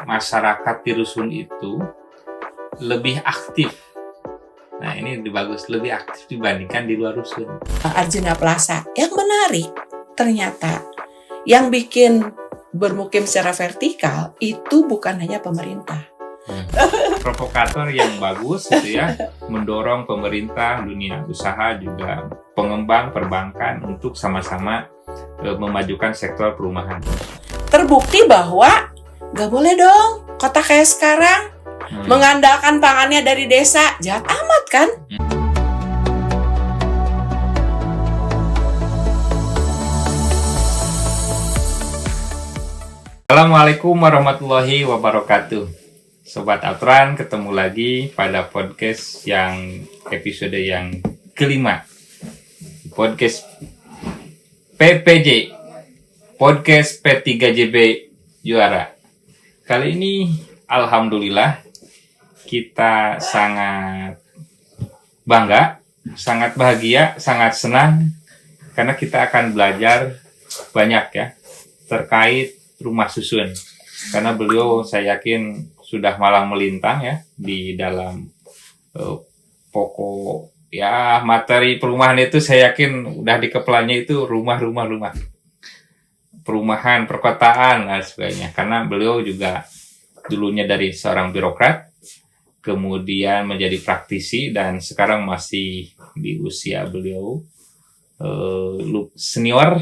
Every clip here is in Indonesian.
masyarakat di rusun itu lebih aktif. Nah ini bagus, lebih aktif dibandingkan di luar rusun. Arjuna Plaza. Yang menarik, ternyata yang bikin bermukim secara vertikal itu bukan hanya pemerintah. Provokator yang bagus gitu ya, mendorong pemerintah, dunia usaha juga pengembang perbankan untuk sama-sama memajukan sektor perumahan. Terbukti bahwa nggak boleh dong kota kayak sekarang mengandalkan pangannya dari desa, jahat amat kan? Assalamualaikum warahmatullahi wabarakatuh. Sobat Apran, ketemu lagi pada podcast yang episode yang kelima. Podcast PPJ, Podcast P3JB Juara. Kali ini alhamdulillah kita sangat bangga, sangat bahagia, sangat senang karena kita akan belajar banyak ya terkait rumah susun. Karena beliau saya yakin sudah malang melintang ya di dalam pokok ya materi perumahan itu, saya yakin udah di kepalanya itu rumah, perumahan, perkotaan dan sebagainya. Karena beliau juga dulunya dari seorang birokrat, kemudian menjadi praktisi dan sekarang masih di usia beliau senior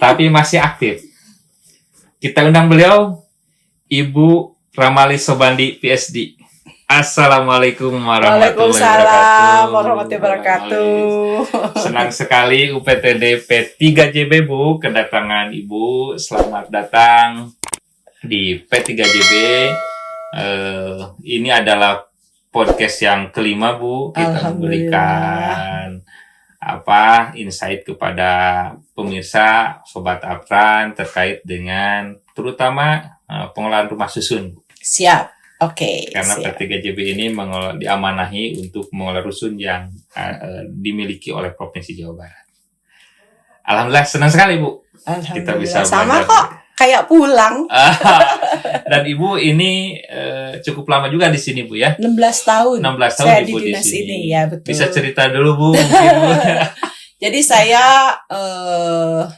tapi masih aktif. Kita undang beliau, Ibu Ramali Sobandi, PSD. Assalamualaikum warahmatullahi wabarakatuh. Senang sekali UPTD P3JB Bu kedatangan Ibu. Selamat datang di P3JB. Ini adalah podcast yang kelima Bu. Kita memberikan insight kepada pemirsa Sobat Apran terkait dengan terutama pengelolaan rumah susun. Siap, oke. Karena P3JB ini diamanahi untuk mengelola rusun yang dimiliki oleh Provinsi Jawa Barat. Alhamdulillah senang sekali Bu. Kita bisa sama belajar. Kok kayak pulang. Dan Ibu ini cukup lama juga di sini Bu ya. 16 tahun. 16 tahun saya Ibu di dinas sini. ini ya, betul. Bisa cerita dulu Bu mungkin Bu. Jadi saya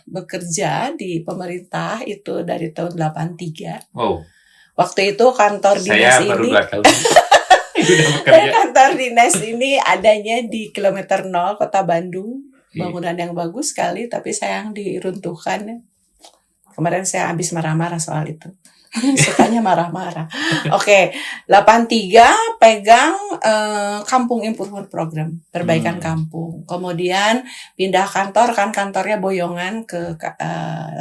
bekerja di pemerintah itu dari tahun 83. Oh. Waktu itu kantor dinas Saya baru ini 2 tahun. Sudah bekerja. kantor dinas ini adanya di kilometer 0 Kota Bandung. Bangunan yang bagus sekali tapi sayang diruntuhkan. Kemarin saya habis marah-marah soal itu. Sukanya marah-marah. Oke, 83 pegang Kampung Improvement Program, perbaikan kampung. Kemudian pindah kantor, kan kantornya Boyongan ke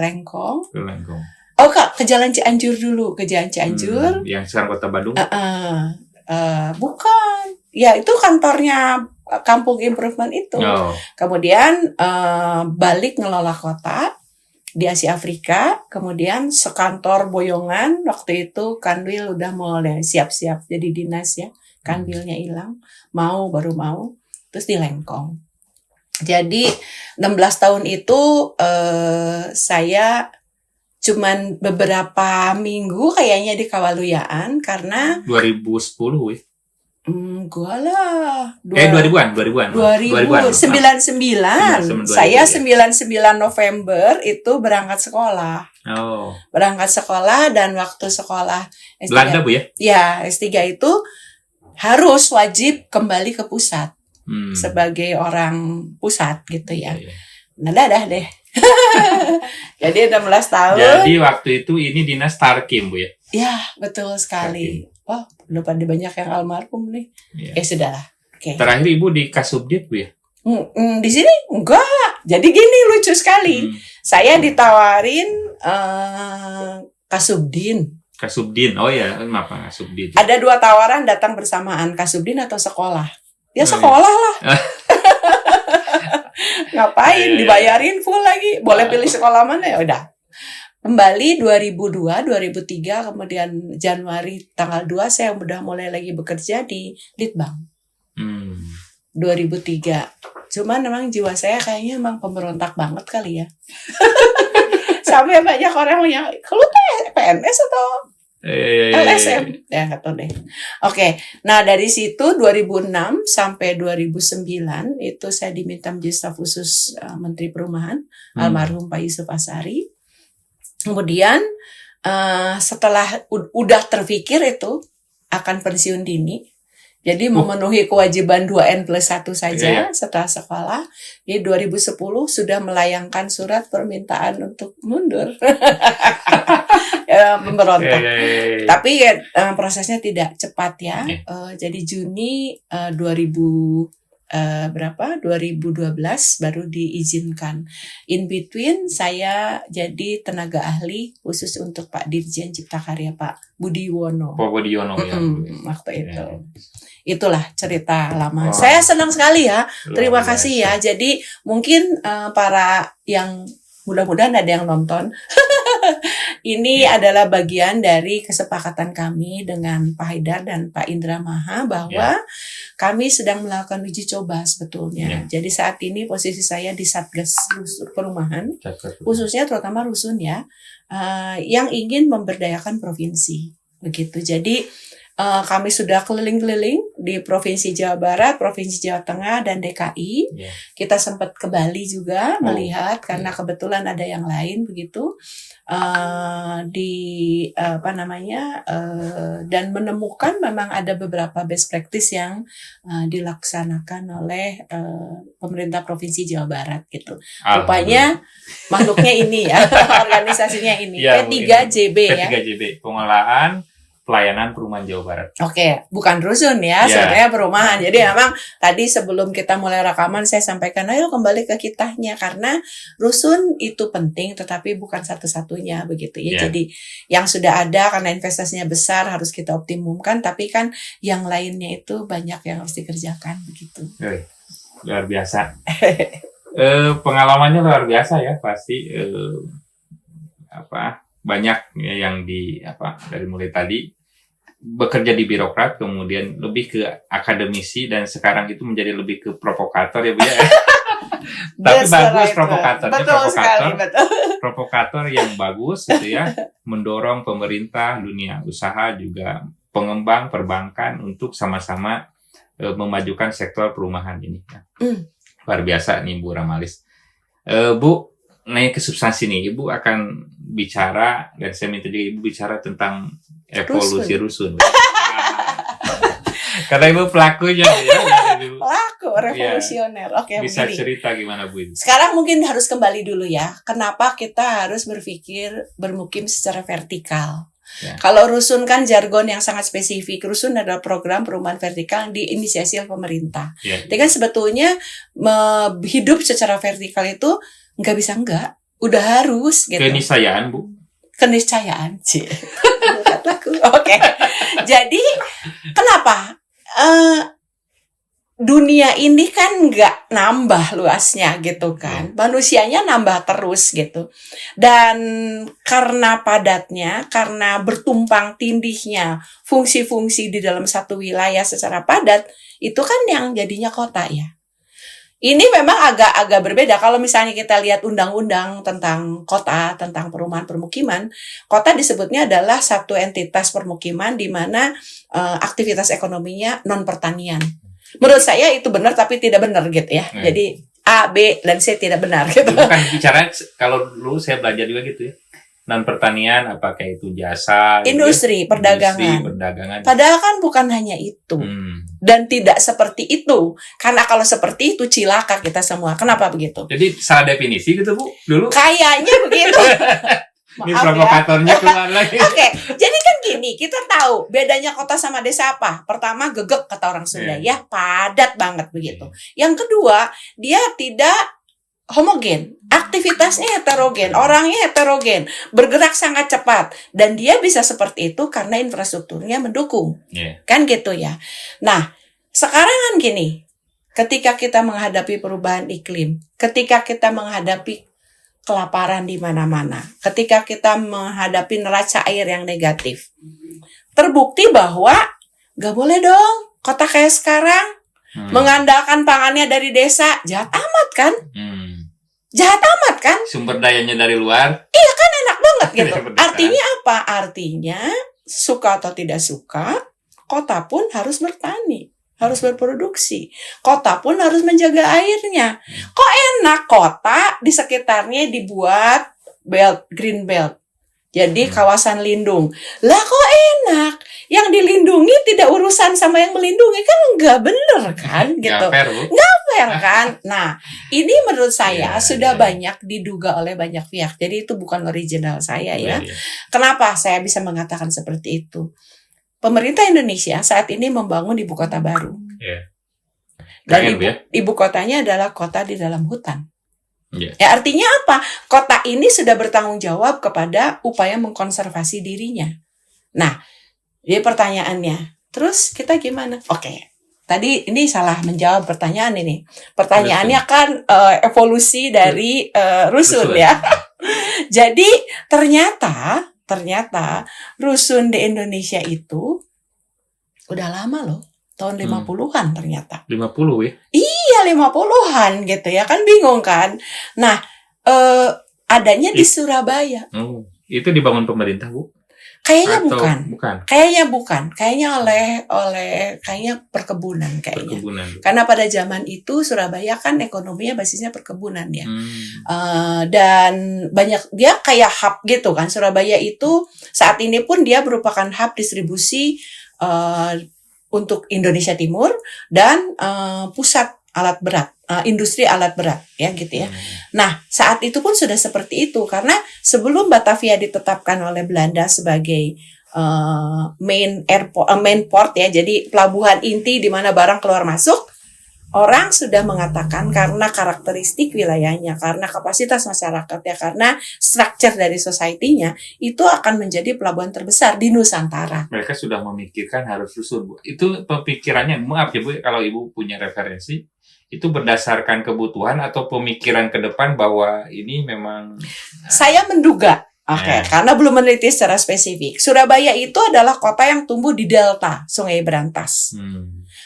Lengkong. Ke Lengkong. Oh Kak, ke Jalan Cianjur dulu, ke Jalan Cianjur. Yang sekarang Kota Bandung? Bukan. Ya itu kantornya Kampung Improvement itu. Oh. Kemudian balik ngelola kota di Asia Afrika, kemudian sekantor Boyongan. Waktu itu Kanwil udah mulai siap-siap jadi dinas ya, Kanwilnya hilang, baru mau, terus di Lengkong. Jadi 16 tahun itu saya cuman beberapa minggu kayaknya di Kawaluyaan karena 2010 weh. Gua lah 2000-an. 99. Saya 99 November itu berangkat sekolah. Oh. Berangkat sekolah dan waktu sekolah S3. Belanda Bu ya? Ya, S3 itu harus wajib kembali ke pusat. Sebagai orang pusat gitu ya. Iya. Nah, dadah deh. Jadi 16 tahun. Jadi waktu itu ini dinas Tarkim Bu ya? Ya, betul sekali. Oh, udah pada banyak yang almarhum nih. Iya. Sudahlah. Oke. Terakhir Ibu di Kasubdit Bu ya? Di sini enggak. Jadi gini, lucu sekali. Saya ditawarin Kasubdin. Kasubdin. Oh ya, kenapa Kasubdin? Ada 2 tawaran datang bersamaan, Kasubdin atau sekolah. Ya sekolah lah. Ngapain dibayarin full lagi? Boleh pilih sekolah mana ya udah. Kembali 2002, 2003, kemudian Januari tanggal 2 saya udah mulai lagi bekerja di Litbang. 2003. Cuman memang jiwa saya kayaknya memang pemberontak banget kali ya. Sampai banyak orang yang, "Lu PNS atau LSM ya nggak tahu deh. Oke, nah dari situ 2006 sampai 2009 itu saya diminta menjadi staf khusus Menteri Perumahan almarhum Pak Yusuf Asari. Kemudian setelah udah terpikir itu akan pensiun dini, jadi memenuhi kewajiban 2N+1 saja setelah sekolah. Di 2010 sudah melayangkan surat permintaan untuk mundur. Pemberontak. Tapi prosesnya tidak cepat ya. Jadi Juni 2012 baru diizinkan. In between saya jadi tenaga ahli khusus untuk Pak Dirjen Cipta Karya Pak Budi Wono. Pak Budi Wono ya. Waktu itu. Itulah cerita lama. Saya senang sekali ya. Terima kasih ya. Jadi mungkin para yang mudah-mudahan ada yang nonton. Ini adalah bagian dari kesepakatan kami dengan Pak Haidar dan Pak Indra Maha bahwa kami sedang melakukan uji coba sebetulnya. Jadi saat ini posisi saya di Satgas Perumahan, khususnya terutama rusun ya, yang ingin memberdayakan provinsi. Begitu. Jadi kami sudah keliling-keliling di Provinsi Jawa Barat, Provinsi Jawa Tengah, dan DKI. Kita sempat ke Bali juga melihat karena kebetulan ada yang lain begitu. Dan menemukan memang ada beberapa best practice yang dilaksanakan oleh pemerintah Provinsi Jawa Barat gitu. Rupanya makhluknya ini ya, organisasinya ini P3JB ya. P3JB, Pengelolaan Pelayanan Perumahan Jawa Barat. Oke, bukan rusun ya, sebenarnya perumahan. Jadi memang tadi sebelum kita mulai rekaman saya sampaikan, ayo kembali ke kitanya karena rusun itu penting, tetapi bukan satu-satunya begitu ya. Jadi yang sudah ada karena investasinya besar harus kita optimumkan, tapi kan yang lainnya itu banyak yang harus dikerjakan begitu. Luar biasa. Pengalamannya luar biasa ya pasti. Banyak yang dari mulai tadi bekerja di birokrat, kemudian lebih ke akademisi, dan sekarang itu menjadi lebih ke provokator ya Bu ya. Tapi bagus provokatornya, provokator yang bagus gitu ya, mendorong pemerintah, dunia usaha juga pengembang perbankan untuk sama-sama memajukan sektor perumahan ini. Luar biasa nih Bu Ramalis. Bu, naik ke substansi nih, Ibu akan bicara, dan saya minta juga Ibu bicara tentang evolusi rusun. Karena Ibu pelakunya ya. Pelaku revolusioner. Oke, bisa begini. cerita gimana Bu? Sekarang mungkin harus kembali dulu ya. Kenapa kita harus berpikir bermukim secara vertikal? Kalau rusun kan jargon yang sangat spesifik. Rusun adalah program perumahan vertikal yang diinisiasi oleh pemerintah. Jadi kan sebetulnya hidup secara vertikal itu nggak bisa enggak, udah harus gitu. Keniscayaan Bu. Keniscayaan sih. Kataku. Oke. Jadi kenapa dunia ini kan nggak nambah luasnya gitu kan, manusianya nambah terus gitu, dan karena padatnya, karena bertumpang tindihnya fungsi-fungsi di dalam satu wilayah secara padat, itu kan yang jadinya kota ya. Ini memang agak berbeda. Kalau misalnya kita lihat undang-undang tentang kota, tentang perumahan permukiman, kota disebutnya adalah satu entitas permukiman di mana aktivitas ekonominya non pertanian. Menurut saya itu benar tapi tidak benar gitu ya. Jadi A, B, dan C tidak benar gitu. Bukan bicara, kalau dulu saya belajar juga gitu ya. Non pertanian, apakah itu jasa, industri, perdagangan. Padahal kan bukan hanya itu. Dan tidak seperti itu. Karena kalau seperti itu cilaka kita semua. Kenapa begitu? Jadi salah definisi gitu Bu dulu? Kayaknya begitu. Ini provokatornya keluar lagi. Oke, jadi kan gini, kita tahu bedanya kota sama desa apa? Pertama, gegek kata orang Sunda ya, padat banget begitu. Yang kedua, dia tidak homogen, aktivitasnya heterogen, orangnya heterogen, bergerak sangat cepat, dan dia bisa seperti itu karena infrastrukturnya mendukung, kan gitu ya. Nah, sekarang kan gini, ketika kita menghadapi perubahan iklim, ketika kita menghadapi kelaparan di mana-mana, ketika kita menghadapi neraca air yang negatif, terbukti bahwa gak boleh dong kota kayak sekarang mengandalkan pangannya dari desa, jahat amat kan? Jahat amat kan? Sumber dayanya dari luar. Iya kan, enak banget gitu. Artinya apa? Artinya suka atau tidak suka, kota pun harus bertani, harus berproduksi. Kota pun harus menjaga airnya. Kok enak kota di sekitarnya dibuat green belt. Jadi kawasan lindung. Lah kok enak? Yang dilindungi tidak urusan sama yang melindungi, kan enggak bener kan gitu. Enggak fair kan? Nah, ini menurut saya sudah banyak diduga oleh banyak pihak. Jadi itu bukan original saya ya. Kenapa saya bisa mengatakan seperti itu? Pemerintah Indonesia saat ini membangun ibu kota baru. Dan ibu kotanya adalah kota di dalam hutan. Ya, artinya apa? Kota ini sudah bertanggung jawab kepada upaya mengkonservasi dirinya. Nah, jadi pertanyaannya, terus kita gimana? Oke, tadi ini salah menjawab pertanyaan ini. Pertanyaannya kan evolusi dari rusun ya. Jadi ternyata rusun di Indonesia itu udah lama loh. Tahun 50-an ternyata. 50 ya? Iya, 50-an gitu ya. Kan bingung kan? Nah, adanya di Surabaya. Itu dibangun pemerintah, Bu? Kayaknya Atau bukan. Kayaknya bukan. Kayaknya kayaknya perkebunan kayaknya. Karena pada zaman itu Surabaya kan ekonominya basisnya perkebunan ya. Dan banyak, dia kayak hub gitu kan. Surabaya itu saat ini pun dia merupakan hub distribusi untuk Indonesia Timur dan pusat alat berat, industri alat berat ya gitu ya. Nah, saat itu pun sudah seperti itu karena sebelum Batavia ditetapkan oleh Belanda sebagai main port ya, jadi pelabuhan inti di mana barang keluar masuk, orang sudah mengatakan karena karakteristik wilayahnya, karena kapasitas masyarakatnya, karena structure dari society-nya, itu akan menjadi pelabuhan terbesar di Nusantara. Mereka sudah memikirkan harus rusun, Bu. Itu pemikirannya, maaf ya Bu, kalau Ibu punya referensi, itu berdasarkan kebutuhan atau pemikiran ke depan bahwa ini memang... Saya menduga, karena belum meneliti secara spesifik. Surabaya itu adalah kota yang tumbuh di delta Sungai Berantas.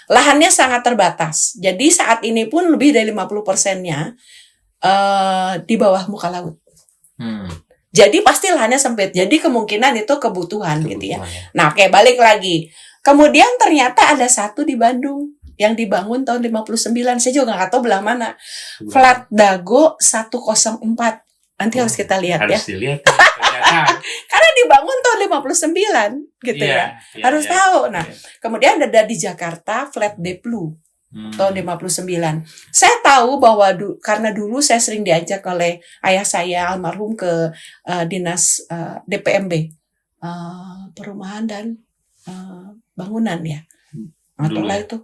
Lahannya sangat terbatas. Jadi saat ini pun lebih dari 50%-nya di bawah muka laut. Jadi pasti lahannya sempit. Jadi kemungkinan itu kebutuhan gitu ya. Nah, balik lagi. Kemudian ternyata ada satu di Bandung yang dibangun tahun 59. Saya juga nggak tahu belah mana. Flat Dago 104. Nanti harus kita lihat ya. Harus dilihat. Karena dibangun tahun 59 gitu ya. Harus tahu. Nah, kemudian ada di Jakarta Flat Deplu tahun 59. Saya tahu bahwa karena dulu saya sering diajak oleh ayah saya almarhum ke dinas DPMB, perumahan dan bangunan ya. Itulah itu.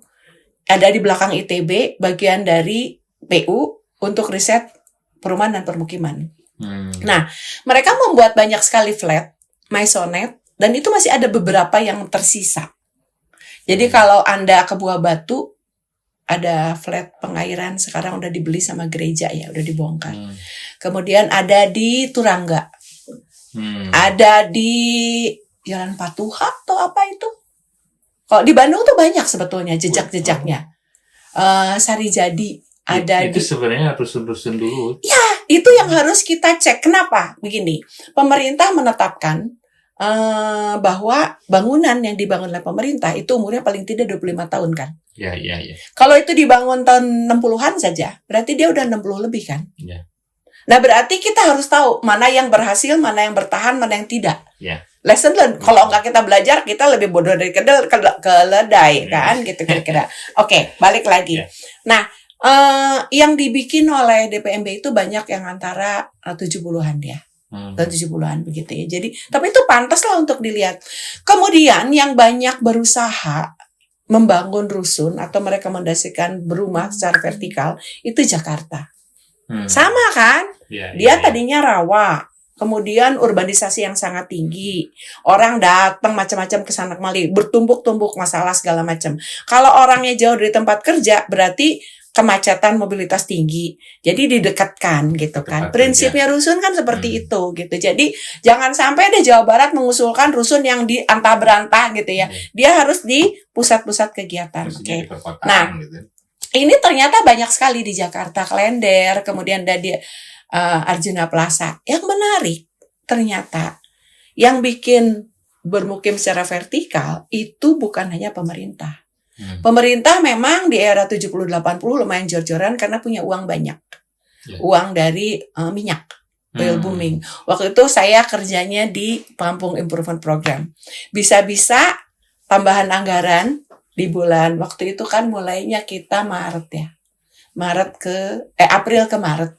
Ada di belakang ITB, bagian dari PU untuk riset perumahan dan permukiman. Nah, mereka membuat banyak sekali flat, maisonette, dan itu masih ada beberapa yang tersisa. Jadi kalau Anda ke Buah Batu, ada flat pengairan, sekarang udah dibeli sama gereja ya, udah dibongkar. Kemudian ada di Turangga, ada di Jalan Patuha atau apa itu? Kalau di Bandung tuh banyak sebetulnya jejak-jejaknya. Sarijadi. Ada itu sebenarnya rusun-rusun dulu. Ya, itu yang harus kita cek. Kenapa? Begini, pemerintah menetapkan bahwa bangunan yang dibangun oleh pemerintah itu umurnya paling tidak 25 tahun kan? Ya. Kalau itu dibangun tahun 60-an saja, berarti dia udah 60 lebih kan? Ya. Nah, berarti kita harus tahu mana yang berhasil, mana yang bertahan, mana yang tidak. Ya. Lesson learned. Kalau nggak kita belajar, kita lebih bodoh dari keledai kan? Gitu kira-kira. Oke, balik lagi. Nah, yang dibikin oleh DPMB itu banyak yang antara 70-an ya. Tahun 70-an begitu ya. Jadi, tapi itu pantas lah untuk dilihat. Kemudian yang banyak berusaha membangun rusun atau merekomendasikan berumah secara vertikal itu Jakarta. Sama kan? Dia tadinya rawa. Kemudian urbanisasi yang sangat tinggi. Orang datang macam-macam ke sana kemari, bertumbuk-tumbuk masalah segala macam. Kalau orangnya jauh dari tempat kerja, berarti kemacetan, mobilitas tinggi. Jadi didekatkan gitu kan. Prinsipnya rusun kan seperti itu gitu. Jadi jangan sampai deh Jawa Barat mengusulkan rusun yang di antah-berantah gitu ya. Dia harus di pusat-pusat kegiatan. Oke. Nah, ini ternyata banyak sekali di Jakarta, Klender, kemudian ada di Arjuna Plaza. Yang menarik ternyata yang bikin bermukim secara vertikal itu bukan hanya pemerintah. Pemerintah memang di era 70-80 lumayan jor-joran karena punya uang banyak. Uang dari minyak, oil booming. Waktu itu saya kerjanya di Kampung Improvement Program. Bisa-bisa tambahan anggaran di bulan, waktu itu kan mulainya kita Maret ya. April ke Maret.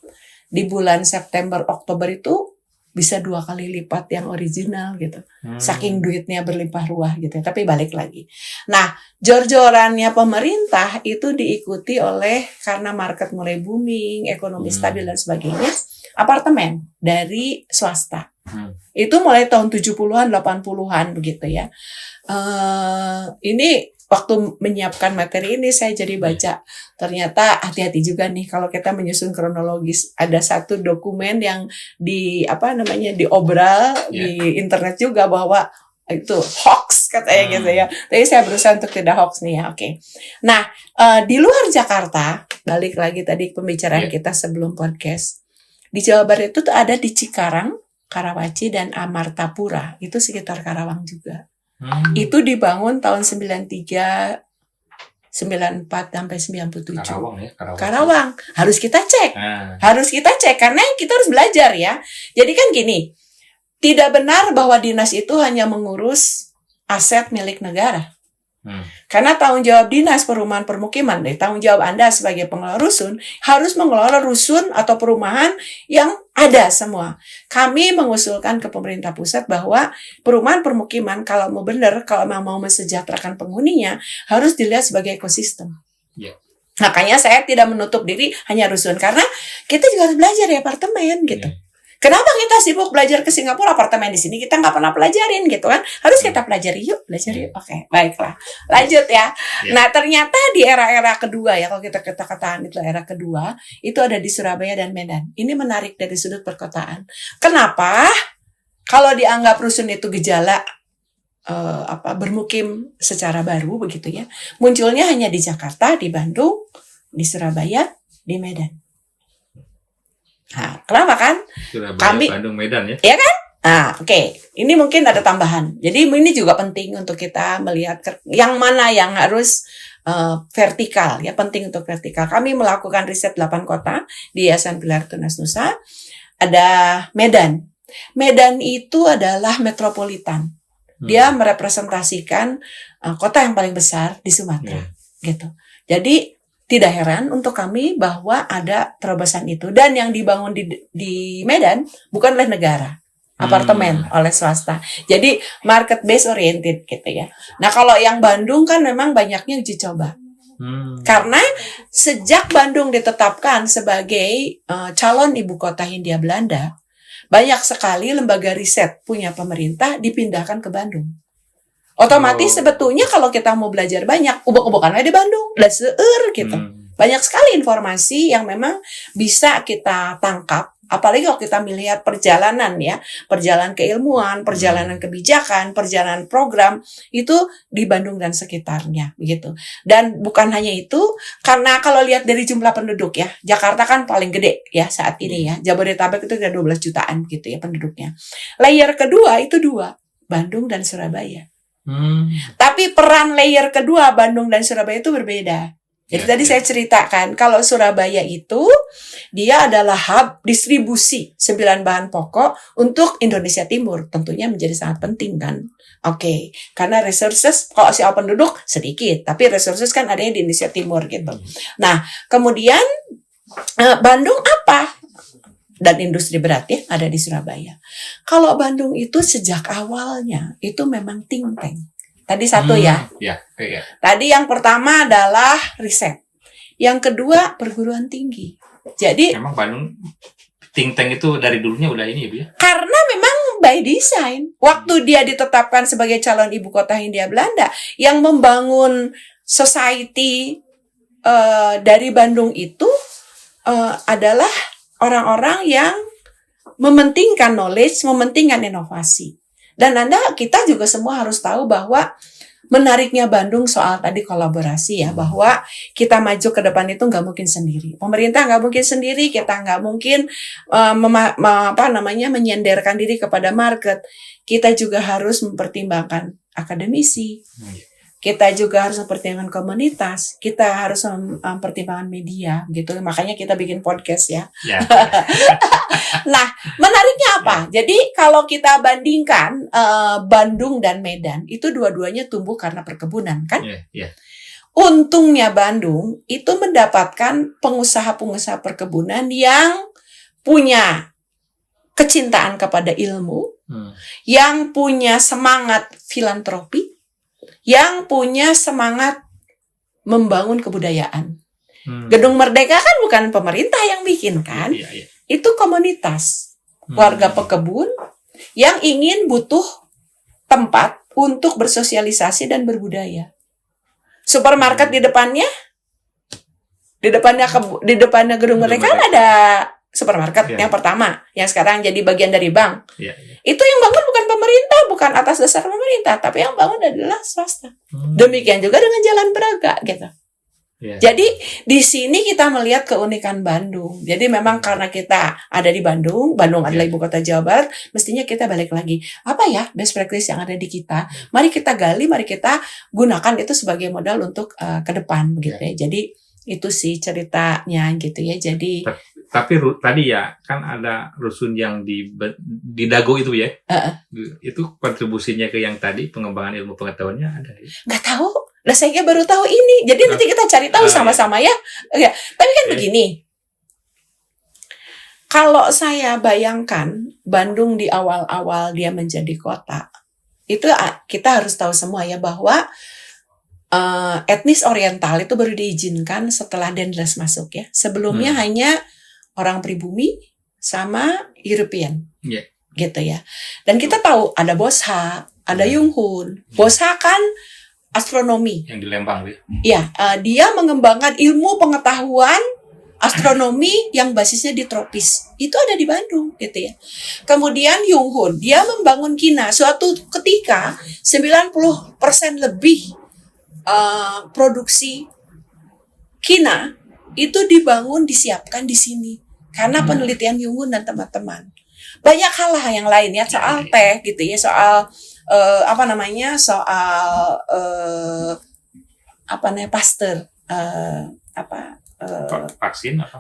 Di bulan September, Oktober itu bisa 2 kali lipat yang original gitu. Saking duitnya berlimpah ruah gitu. Tapi balik lagi. Nah, jor-jorannya pemerintah itu diikuti oleh karena market mulai booming, ekonomi stabil dan sebagainya, apartemen dari swasta. Itu mulai tahun 70-an, 80-an begitu ya. Ini waktu menyiapkan materi ini saya jadi baca, ternyata hati-hati juga nih kalau kita menyusun kronologis. Ada satu dokumen yang diobral di internet juga bahwa itu hoax katanya gitu ya. Tapi saya berusaha untuk tidak hoax nih ya. Oke. Nah, di luar Jakarta, balik lagi tadi pembicaraan kita sebelum podcast. Di Jawa Barat itu tuh ada di Cikarang, Karawaci dan Amartapura. Itu sekitar Karawang juga. Itu dibangun tahun 93, 94 sampai 97. Karawang ya, Karawang. Harus kita cek. Harus kita cek karena kita harus belajar ya. Jadi kan gini, tidak benar bahwa dinas itu hanya mengurus aset milik negara. Karena tanggung jawab dinas perumahan permukiman, tanggung jawab Anda sebagai pengelola rusun harus mengelola rusun atau perumahan yang ada semua. Kami mengusulkan ke pemerintah pusat bahwa perumahan permukiman kalau mau benar, kalau mau mensejahterakan penghuninya harus dilihat sebagai ekosistem. Makanya saya tidak menutup diri hanya rusun karena kita juga harus belajar di apartemen gitu. Kenapa kita sibuk belajar ke Singapura, apartemen di sini kita nggak pernah pelajarin gitu kan? Harus kita pelajari yuk, Oke, baiklah. Lanjut ya. Nah, ternyata di era-era kedua ya, kalau kita katakan itu era kedua, itu ada di Surabaya dan Medan. Ini menarik dari sudut perkotaan. Kenapa? Kalau dianggap rusun itu gejala bermukim secara baru begitu ya, munculnya hanya di Jakarta, di Bandung, di Surabaya, di Medan. Nah, kenapa kan? Surabaya, Bandung, Medan ya? Iya kan? Nah, oke. Ini mungkin ada tambahan. Jadi ini juga penting untuk kita melihat yang mana yang harus vertikal ya, penting untuk vertikal. Kami melakukan riset 8 kota di Yayasan Pilar Tunas Nusa. Ada Medan. Medan itu adalah metropolitan. Dia merepresentasikan kota yang paling besar di Sumatera, gitu. Jadi tidak heran untuk kami bahwa ada terobosan itu. Dan yang dibangun di Medan bukan oleh negara, apartemen oleh swasta. Jadi market based oriented gitu ya. Nah kalau yang Bandung kan memang banyaknya uji coba. Karena sejak Bandung ditetapkan sebagai calon ibu kota Hindia Belanda, banyak sekali lembaga riset punya pemerintah dipindahkan ke Bandung. Otomatis sebetulnya kalau kita mau belajar banyak, ubek-ubekan di Bandung, lah seueur gitu. Banyak sekali informasi yang memang bisa kita tangkap, apalagi kalau kita melihat perjalanan ya, perjalanan keilmuan, perjalanan kebijakan, perjalanan program, itu di Bandung dan sekitarnya, begitu. Dan bukan hanya itu, karena kalau lihat dari jumlah penduduk ya, Jakarta kan paling gede ya saat ini ya, Jabodetabek itu ada 12 jutaan gitu ya penduduknya. Layer kedua itu 2, Bandung dan Surabaya. Tapi peran layer kedua Bandung dan Surabaya itu berbeda. Jadi tadi saya ceritakan kalau Surabaya itu dia adalah hub distribusi 9 bahan pokok untuk Indonesia Timur, tentunya menjadi sangat penting kan. Oke, karena resources kalau soal penduduk sedikit, tapi resources kan adanya di Indonesia Timur gitu. Nah, kemudian Bandung apa? Dan industri berat ya ada di Surabaya. Kalau Bandung itu sejak awalnya itu memang think tank. Tadi satu ya. Tadi yang pertama adalah riset. Yang kedua perguruan tinggi. Jadi memang Bandung think tank itu dari dulunya udah ini ya, Bu ya? Karena memang by design. Waktu dia ditetapkan sebagai calon ibu kota Hindia Belanda, yang membangun society dari Bandung itu adalah orang-orang yang mementingkan knowledge, mementingkan inovasi. Dan kita juga semua harus tahu bahwa menariknya Bandung soal tadi kolaborasi ya, bahwa kita maju ke depan itu nggak mungkin sendiri. Pemerintah nggak mungkin sendiri, kita nggak mungkin menyenderkan diri kepada market. Kita juga harus mempertimbangkan akademisi. Kita juga harus mempertimbangkan komunitas, kita harus mempertimbangkan media, gitu. Makanya kita bikin podcast ya. Nah, menariknya apa? Jadi kalau kita bandingkan Bandung dan Medan, itu dua-duanya tumbuh karena perkebunan, kan? Untungnya Bandung itu mendapatkan pengusaha-pengusaha perkebunan yang punya kecintaan kepada ilmu, yang punya semangat filantropi, yang punya semangat membangun kebudayaan. Gedung Merdeka kan bukan pemerintah yang bikin, kan? Itu komunitas warga pekebun yang butuh tempat untuk bersosialisasi dan berbudaya. Supermarket di depannya Gedung Merdeka kan ada supermarket yang pertama, yang sekarang jadi bagian dari bank. Itu yang bangun bukan pemerintah, bukan atas dasar pemerintah, tapi yang bangun adalah swasta. Demikian juga dengan Jalan Braga, gitu. Jadi di sini kita melihat keunikan Bandung. Jadi memang karena kita ada di Bandung adalah ibu kota Jawa Barat, mestinya kita balik lagi. Apa ya best practice yang ada di kita? Mari kita gali, mari kita gunakan itu sebagai modal untuk ke depan, begitu ya. Jadi itu sih ceritanya, gitu ya. Jadi tapi tadi ya kan ada rusun yang di Dago itu ya. Itu kontribusinya ke yang tadi pengembangan ilmu pengetahuannya ada ya? Nggak tahu. Nah, saya baru tahu ini. Jadi nanti kita cari tahu sama-sama ya. Tapi kan begini. Kalau saya bayangkan Bandung di awal-awal dia menjadi kota, itu kita harus tahu semua ya bahwa etnis Oriental itu baru diizinkan setelah Dendles masuk ya. Sebelumnya hanya orang pribumi sama European, gitu ya. Dan kita tahu ada Bosha, ada Yunghun. Bosha kan astronomi. Yang di Lembang ya. Ya, dia mengembangkan ilmu pengetahuan astronomi yang basisnya di tropis. Itu ada di Bandung, gitu ya. Kemudian Yunghun, dia membangun kina. Suatu ketika 90% lebih produksi kina itu disiapkan di sini karena penelitian Yunghun dan teman-teman. Banyak hal yang lain ya, soal teh gitu ya, soal Pasteur,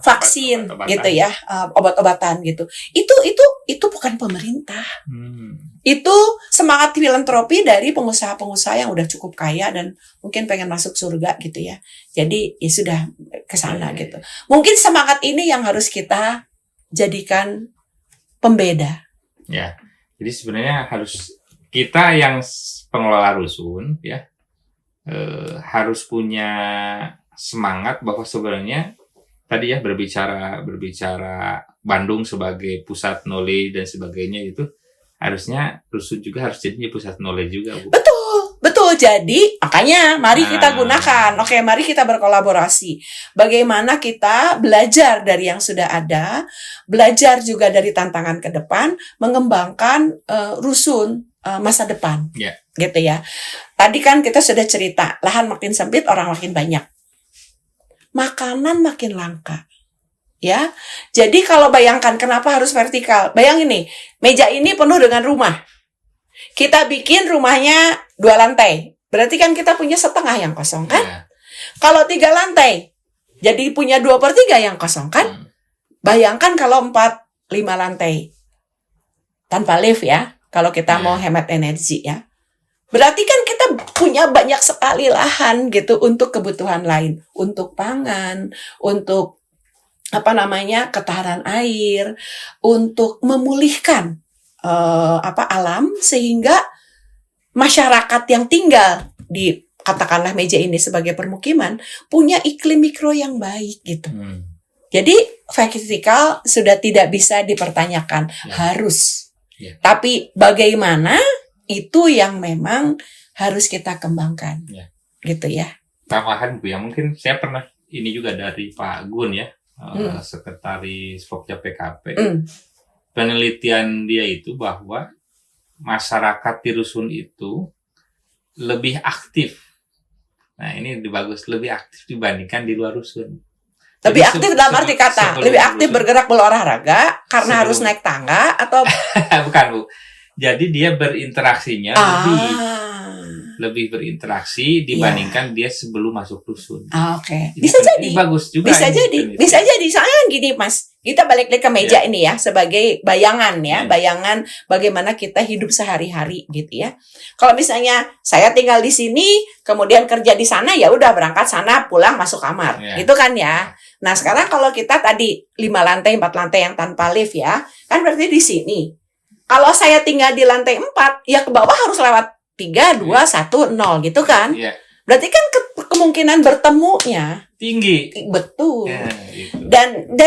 vaksin gitu ya, obat-obatan gitu. Itu bukan pemerintah. Itu semangat filantropi dari pengusaha-pengusaha yang udah cukup kaya dan mungkin pengen masuk surga gitu ya. Jadi ya sudah ke sana gitu. Mungkin semangat ini yang harus kita jadikan pembeda. Ya. Jadi sebenarnya harus kita yang pengelola rusun ya harus punya semangat bahwa sebenarnya tadi ya berbicara Bandung sebagai pusat knowledge dan sebagainya, itu harusnya rusun juga harus jadi pusat knowledge juga, Bu. Betul. Jadi makanya mari kita gunakan. Oke, mari kita berkolaborasi. Bagaimana kita belajar dari yang sudah ada, belajar juga dari tantangan ke depan, mengembangkan rusun masa depan. Gitu ya. Tadi kan kita sudah cerita, lahan makin sempit, orang makin banyak. Makanan makin langka. Ya. Jadi kalau bayangkan kenapa harus vertikal? Bayangin nih, meja ini penuh dengan rumah. Kita bikin rumahnya 2 lantai. Berarti kan kita punya setengah yang kosong kan? Kalau 3 lantai, jadi punya 2/3 yang kosong kan? Bayangkan kalau 4-5 lantai. Tanpa lift ya, kalau kita mau hemat energi ya. Berarti kan kita punya banyak sekali lahan gitu untuk kebutuhan lain. Untuk pangan, untuk ketahanan air, untuk memulihkan alam sehingga masyarakat yang tinggal di katakanlah meja ini sebagai permukiman punya iklim mikro yang baik gitu. Jadi vertikal sudah tidak bisa dipertanyakan, harus. Tapi bagaimana itu yang memang harus kita kembangkan. Gitu ya. Tambahan Bu ya, mungkin saya pernah ini juga dari Pak Gun ya, Sekretaris Pokja PKP. Penelitian dia itu bahwa masyarakat di rusun itu lebih aktif. Nah, ini bagus, lebih aktif dibandingkan di luar rusun. Lebih Jadi aktif dalam arti kata, sebelum lebih aktif rusun- bergerak berolahraga karena Sebelum- harus naik tangga atau bukan, Bu. Jadi dia berinteraksinya lebih berinteraksi dibandingkan dia sebelum masuk rusun. Oke. Ini Bisa jadi. Ini bagus juga. Bisa ini jadi. penelitian. Bisa jadi. Soalnya kan gini, Mas. Kita balik lagi ke meja ini ya sebagai bayangan ya, bayangan bagaimana kita hidup sehari-hari gitu ya. Kalau misalnya saya tinggal di sini, kemudian kerja di sana, ya udah berangkat sana, pulang masuk kamar. Gitu kan ya. Nah, sekarang kalau kita tadi 5 lantai, 4 lantai yang tanpa lift ya, kan berarti di sini. Kalau saya tinggal di lantai 4, ya ke bawah harus lewat 3, 2, 1, 0 gitu kan. Iya. Berarti kan kemungkinan bertemunya Tinggi. betul. Ya, gitu.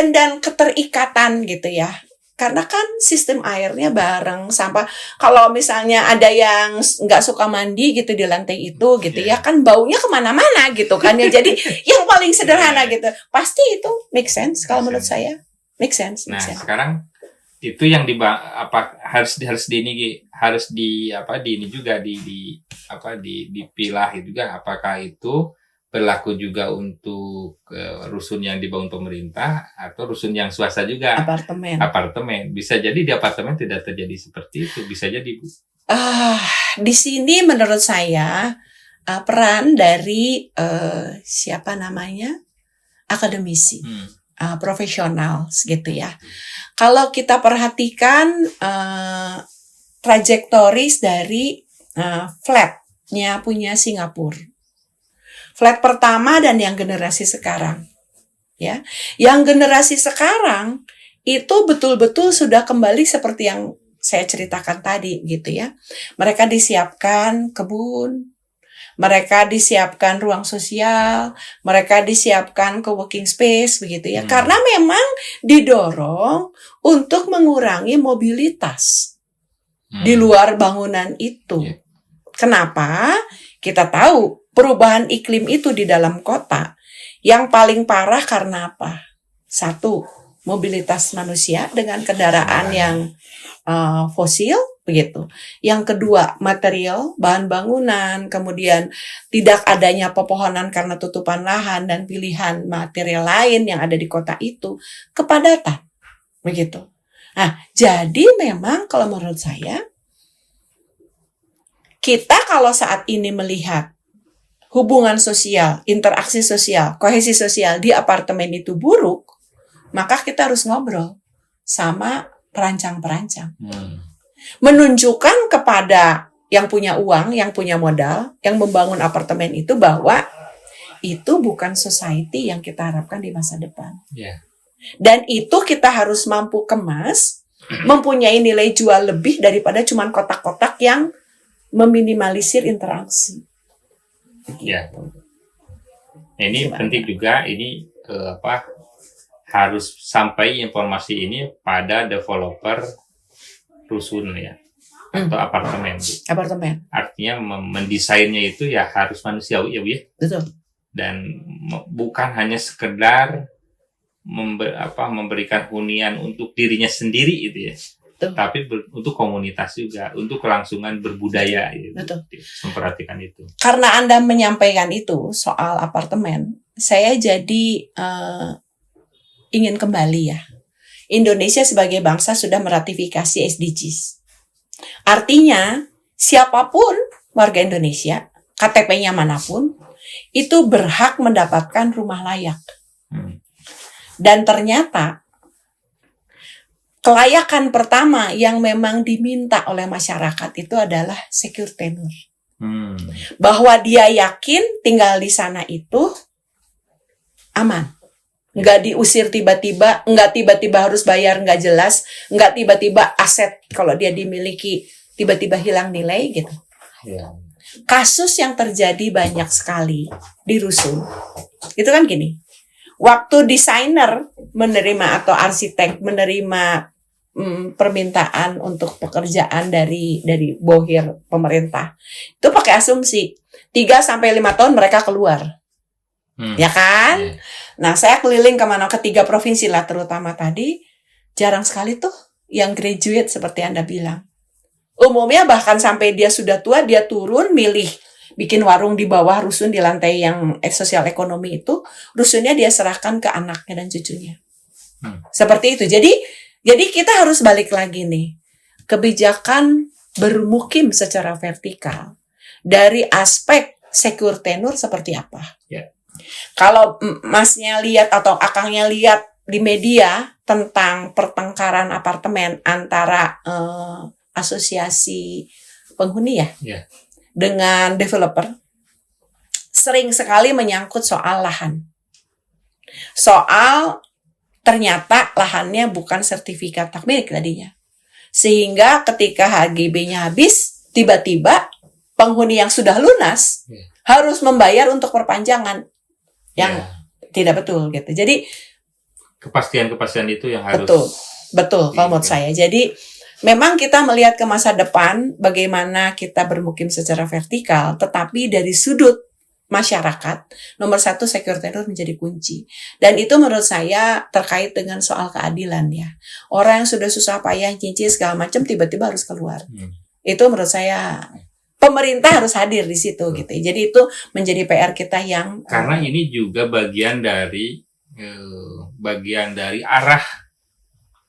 Dan keterikatan gitu ya. Karena kan sistem airnya bareng sampah. Kalau misalnya ada yang nggak suka mandi gitu di lantai itu gitu ya, kan baunya kemana-mana gitu kan ya. Jadi yang paling sederhana gitu, pasti itu make sense kalau menurut saya. Make sense. Nah, sekarang itu yang harus dipilah juga, apakah itu berlaku juga untuk rusun yang dibangun pemerintah atau rusun yang swasta juga. Apartemen bisa jadi di apartemen tidak terjadi seperti itu, bisa jadi, Bu. Di sini menurut saya peran dari akademisi. Profesional gitu ya. Kalau kita perhatikan trajektoris dari flatnya punya Singapura, flat pertama dan yang generasi sekarang, ya, yang generasi sekarang itu betul-betul sudah kembali seperti yang saya ceritakan tadi gitu ya. Mereka disiapkan kebun. Mereka disiapkan ruang sosial, mereka disiapkan co-working space begitu ya. Karena memang didorong untuk mengurangi mobilitas di luar bangunan itu. Kenapa? Kita tahu perubahan iklim itu di dalam kota yang paling parah karena apa? 1, mobilitas manusia dengan kendaraan yang fosil begitu. Yang kedua, material, bahan bangunan, kemudian tidak adanya pepohonan karena tutupan lahan dan pilihan material lain yang ada di kota itu, kepadatan. Begitu. Nah, jadi memang kalau menurut saya, kita kalau saat ini melihat hubungan sosial, interaksi sosial, kohesi sosial di apartemen itu buruk, maka kita harus ngobrol sama perancang-perancang. Menunjukkan kepada yang punya uang, yang punya modal, yang membangun apartemen itu bahwa itu bukan society yang kita harapkan di masa depan. Dan itu kita harus mampu kemas, mempunyai nilai jual lebih daripada cuma kotak-kotak yang meminimalisir interaksi. Ini penting juga, ini harus sampai informasi ini pada developer rusun ya, atau apartemen. Artinya mendesainnya itu ya harus manusiawi ya, Bu ya. Betul. Dan bukan hanya sekedar memberikan hunian untuk dirinya sendiri itu ya. Betul. Tapi untuk komunitas juga, untuk kelangsungan berbudaya gitu. Betul. Memperhatikan itu. Karena Anda menyampaikan itu soal apartemen, saya jadi ingin kembali ya. Indonesia sebagai bangsa sudah meratifikasi SDGs. Artinya, siapapun warga Indonesia, KTP-nya manapun, itu berhak mendapatkan rumah layak. Dan ternyata, kelayakan pertama yang memang diminta oleh masyarakat itu adalah secure tenure. Bahwa dia yakin tinggal di sana itu aman. Nggak diusir tiba-tiba, nggak tiba-tiba harus bayar nggak jelas, nggak tiba-tiba aset kalau dia dimiliki tiba-tiba hilang nilai gitu. Kasus yang terjadi banyak sekali di rusun. Itu kan gini, waktu desainer menerima atau arsitek menerima permintaan untuk pekerjaan dari bohir pemerintah, itu pakai asumsi 3-5 tahun mereka keluar. Ya kan? Nah, saya keliling ke 3 provinsi lah terutama tadi, jarang sekali tuh yang graduate seperti Anda bilang. Umumnya bahkan sampai dia sudah tua, dia turun milih bikin warung di bawah rusun di lantai yang sosial ekonomi itu, rusunnya dia serahkan ke anaknya dan cucunya. Seperti itu. Jadi kita harus balik lagi nih. Kebijakan bermukim secara vertikal dari aspek secure tenure seperti apa? Ya. Kalau masnya lihat atau akangnya lihat di media tentang pertengkaran apartemen antara asosiasi penghuni Ya. dengan developer, sering sekali menyangkut soal lahan. Soal ternyata lahannya bukan sertifikat hak milik tadinya. Sehingga ketika HGB-nya habis, tiba-tiba penghuni yang sudah lunas harus membayar untuk perpanjangan yang tidak betul gitu. Jadi kepastian itu yang harus betul kalau menurut saya. Jadi memang kita melihat ke masa depan bagaimana kita bermukim secara vertikal, tetapi dari sudut masyarakat, nomor satu secure tenure menjadi kunci. Dan itu menurut saya terkait dengan soal keadilan ya. Orang yang sudah susah payah, cincin segala macam tiba-tiba harus keluar. Itu menurut saya pemerintah harus hadir di situ gitu. Jadi itu menjadi PR kita yang karena ini juga bagian dari arah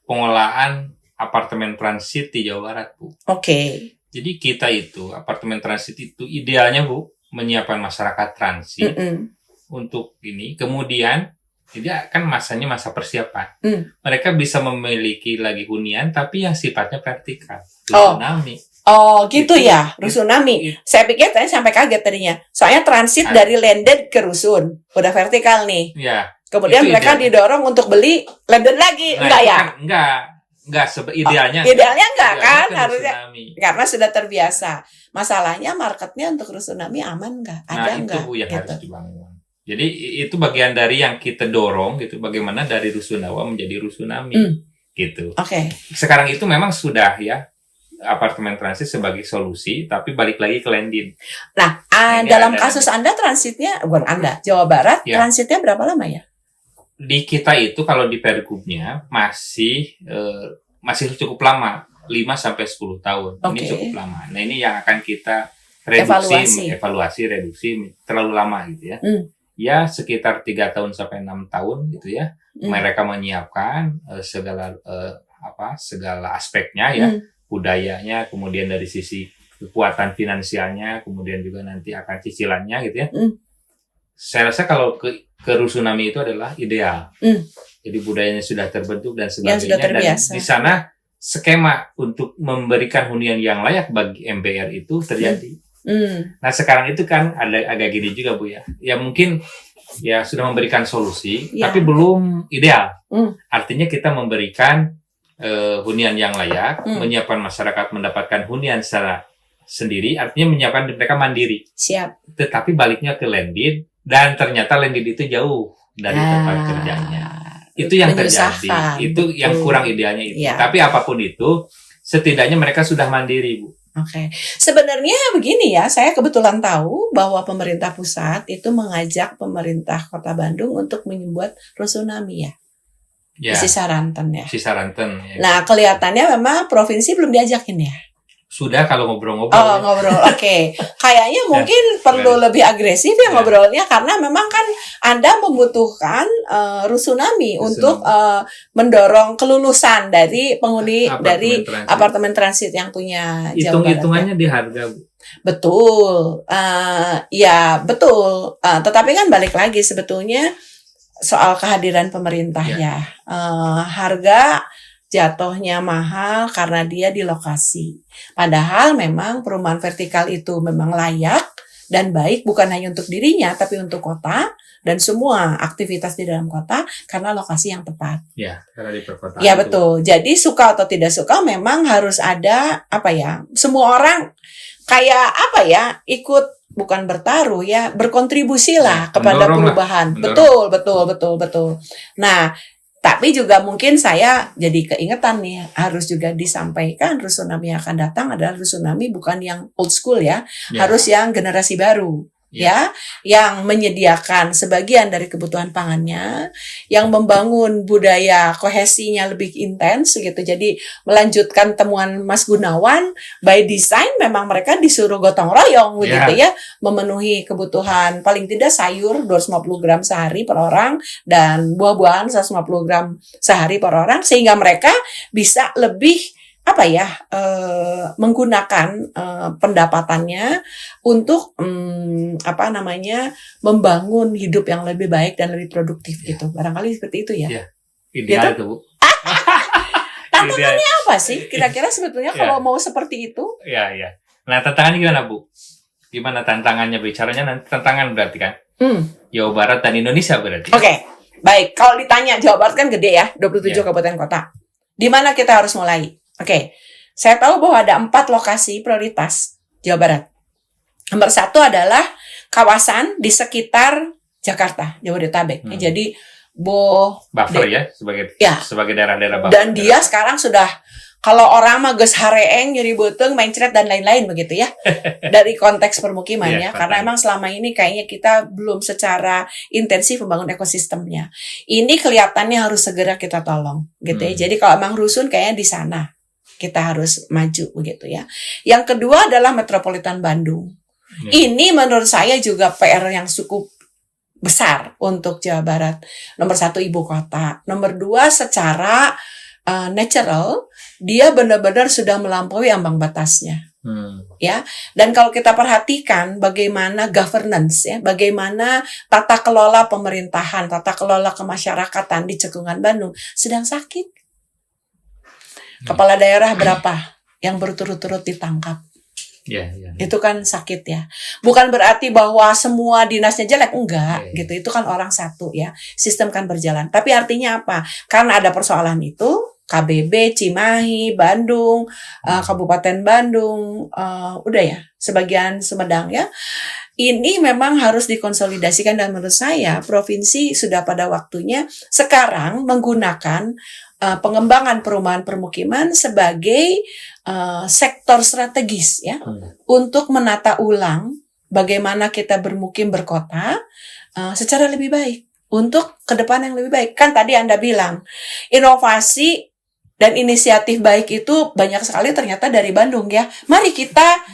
pengolahan apartemen transit di Jawa Barat, Bu. Oke. Jadi kita itu apartemen transit itu idealnya, Bu, menyiapkan masyarakat transit untuk ini. Kemudian jadi kan masanya masa persiapan. Mereka bisa memiliki lagi hunian tapi yang sifatnya vertikal. Tsunami. Oh gitu ya, rusunami. Saya pikir tadi sampai kaget tadinya. Soalnya transit dari landed ke rusun, udah vertikal nih. Ya. Kemudian mereka didorong untuk beli landed lagi, enggak ya? Enggak, idealnya. Idealnya enggak kan, harusnya. Karena sudah terbiasa. Masalahnya marketnya untuk rusunami aman enggak? Ada enggak? Nah, itu yang harus dibangun. Jadi itu bagian dari yang kita dorong gitu, bagaimana dari rusunawa menjadi rusunami gitu. Oke. Sekarang itu memang sudah ya apartemen transit sebagai solusi, tapi balik lagi ke landed. Nah, dalam kasus Anda transitnya, bukan Anda, Jawa Barat, transitnya berapa lama ya? Di kita itu kalau di Pergubnya masih cukup lama, 5-10 tahun. Ini cukup lama. Nah, ini yang akan kita evaluasi, reduksi terlalu lama gitu ya. Ya sekitar 3 tahun sampai 6 tahun gitu ya. Mereka menyiapkan segala aspeknya ya. Budayanya, kemudian dari sisi kekuatan finansialnya, kemudian juga nanti akan cicilannya gitu ya. Saya rasa kalau ke rusunami itu adalah ideal. Jadi budayanya sudah terbentuk dan sebagainya, dan di sana skema untuk memberikan hunian yang layak bagi MBR itu terjadi. Nah sekarang itu kan ada agak gini juga, Bu ya. Ya mungkin ya sudah memberikan solusi, tapi belum ideal. Artinya kita memberikan hunian yang layak, menyiapkan masyarakat mendapatkan hunian secara sendiri, artinya menyiapkan mereka mandiri. Siap. Tetapi baliknya ke landed, dan ternyata landed itu jauh dari tempat kerjanya. Itu yang terjadi. Itu yang kurang idealnya itu. Tapi apapun itu, setidaknya mereka sudah mandiri, Bu. Oke. Sebenarnya begini ya, saya kebetulan tahu bahwa pemerintah pusat itu mengajak pemerintah Kota Bandung untuk membuat rusunami ya. Cisaranten ya. Cisaranten. Ya. Nah, kelihatannya memang provinsi belum diajakin ya. Sudah kalau ngobrol-ngobrol. Oh, ngobrol. Oke. Kayaknya mungkin perlu lebih agresif ya ngobrolnya, karena memang kan Anda membutuhkan rusunami untuk mendorong kelulusan dari penghuni dari apartemen transit yang punya Jawa Barat. Hitung-hitungannya di harga, Bu. Betul. Ya, betul. Tetapi kan balik lagi sebetulnya soal kehadiran pemerintah ya. Harga jatuhnya mahal karena dia di lokasi. Padahal memang perumahan vertikal itu memang layak dan baik bukan hanya untuk dirinya tapi untuk kota dan semua aktivitas di dalam kota karena lokasi yang tepat. Ya, karena di perkotaan. Ya betul. Jadi suka atau tidak suka memang harus ada semua orang kayak ikut bukan bertaruh ya, berkontribusi lah kepada perubahan. Betul. Nah, tapi juga mungkin saya jadi keingetan nih, harus juga disampaikan rusunami yang akan datang adalah rusunami bukan yang old school ya, harus yang generasi baru. ya, yang menyediakan sebagian dari kebutuhan pangannya, yang membangun budaya kohesinya lebih intens gitu. Jadi melanjutkan temuan Mas Gunawan, by design memang mereka disuruh gotong royong begitu ya, memenuhi kebutuhan paling tidak sayur 250 gram sehari per orang dan buah-buahan 150 gram sehari per orang, sehingga mereka bisa lebih menggunakan pendapatannya untuk membangun hidup yang lebih baik dan lebih produktif gitu. Barangkali seperti itu ya. Ideal gitu? tuh, Bu. Tantangannya apa sih kira-kira sebetulnya kalau mau seperti itu? Iya. Nah, tantangannya gimana, Bu? Gimana tantangannya? Bicaranya nanti tantangan berarti kan? Jawa Barat dan Indonesia berarti. Oke. Baik, kalau ditanya Jawa Barat kan gede ya, 27 kabupaten kota. Di mana kita harus mulai? Oke, saya tahu bahwa ada 4 lokasi prioritas Jawa Barat. Nomor 1 adalah kawasan di sekitar Jakarta, Jabodetabek. Jadi buffer ya, sebagai daerah-daerah buffer. Dan dia sekarang sudah, kalau orang mah geus hareeng, nyeri beuteung, mencret dan lain-lain begitu ya. Dari konteks permukiman ya. Karena emang selama ini kayaknya kita belum secara intensif membangun ekosistemnya. Ini kelihatannya harus segera kita tolong gitu ya. Jadi kalau emang rusun kayaknya di sana kita harus maju begitu ya. Yang kedua adalah Metropolitan Bandung. Ini menurut saya juga PR yang cukup besar untuk Jawa Barat. Nomor 1 ibu kota. Nomor 2 secara natural dia benar-benar sudah melampaui ambang batasnya. Ya. Dan kalau kita perhatikan bagaimana governance ya, bagaimana tata kelola pemerintahan, tata kelola kemasyarakatan di cekungan Bandung sedang sakit. Kepala daerah berapa yang berturut-turut ditangkap? Itu kan sakit ya. Bukan berarti bahwa semua dinasnya jelek, enggak gitu. Itu kan orang satu ya. Sistem kan berjalan. Tapi artinya apa? Karena ada persoalan itu, KBB, Cimahi, Bandung, Kabupaten Bandung, udah ya, sebagian Sumedang ya. Ini memang harus dikonsolidasikan dan menurut saya provinsi sudah pada waktunya sekarang menggunakan pengembangan perumahan permukiman sebagai sektor strategis ya, untuk menata ulang bagaimana kita bermukim berkota secara lebih baik untuk ke depan yang lebih baik. Kan tadi Anda bilang inovasi dan inisiatif baik itu banyak sekali ternyata dari Bandung ya. Mari kita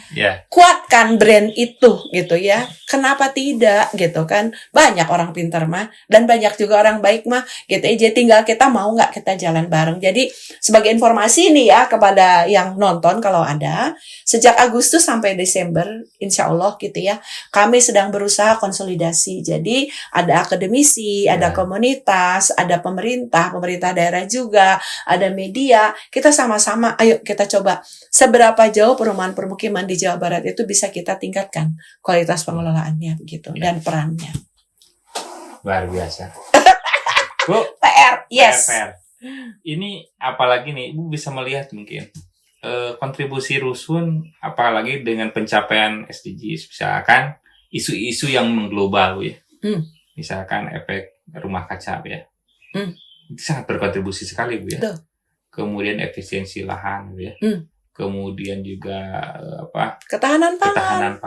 kuatkan brand itu gitu ya. Kenapa tidak gitu kan? Banyak orang pintar mah dan banyak juga orang baik mah gitu. Jadi tinggal kita mau nggak kita jalan bareng. Jadi sebagai informasi nih ya kepada yang nonton kalau ada, sejak Agustus sampai Desember insya Allah gitu ya, kami sedang berusaha konsolidasi. Jadi ada akademisi, ada komunitas, ada pemerintah daerah juga, ada media, kita sama-sama ayo kita coba seberapa jauh perumahan permukiman di Jawa Barat itu bisa kita tingkatkan kualitas pengelolaannya begitu dan perannya. Luar biasa. Bu, PR, yes. PR. Ini apalagi nih, Ibu bisa melihat mungkin kontribusi rusun apalagi dengan pencapaian SDGs, misalkan isu-isu yang mengglobal ya. Misalkan efek rumah kaca ya. Itu sangat berkontribusi sekali Bu ya. Tuh. Kemudian efisiensi lahan gitu ya. Kemudian juga ketahanan pangan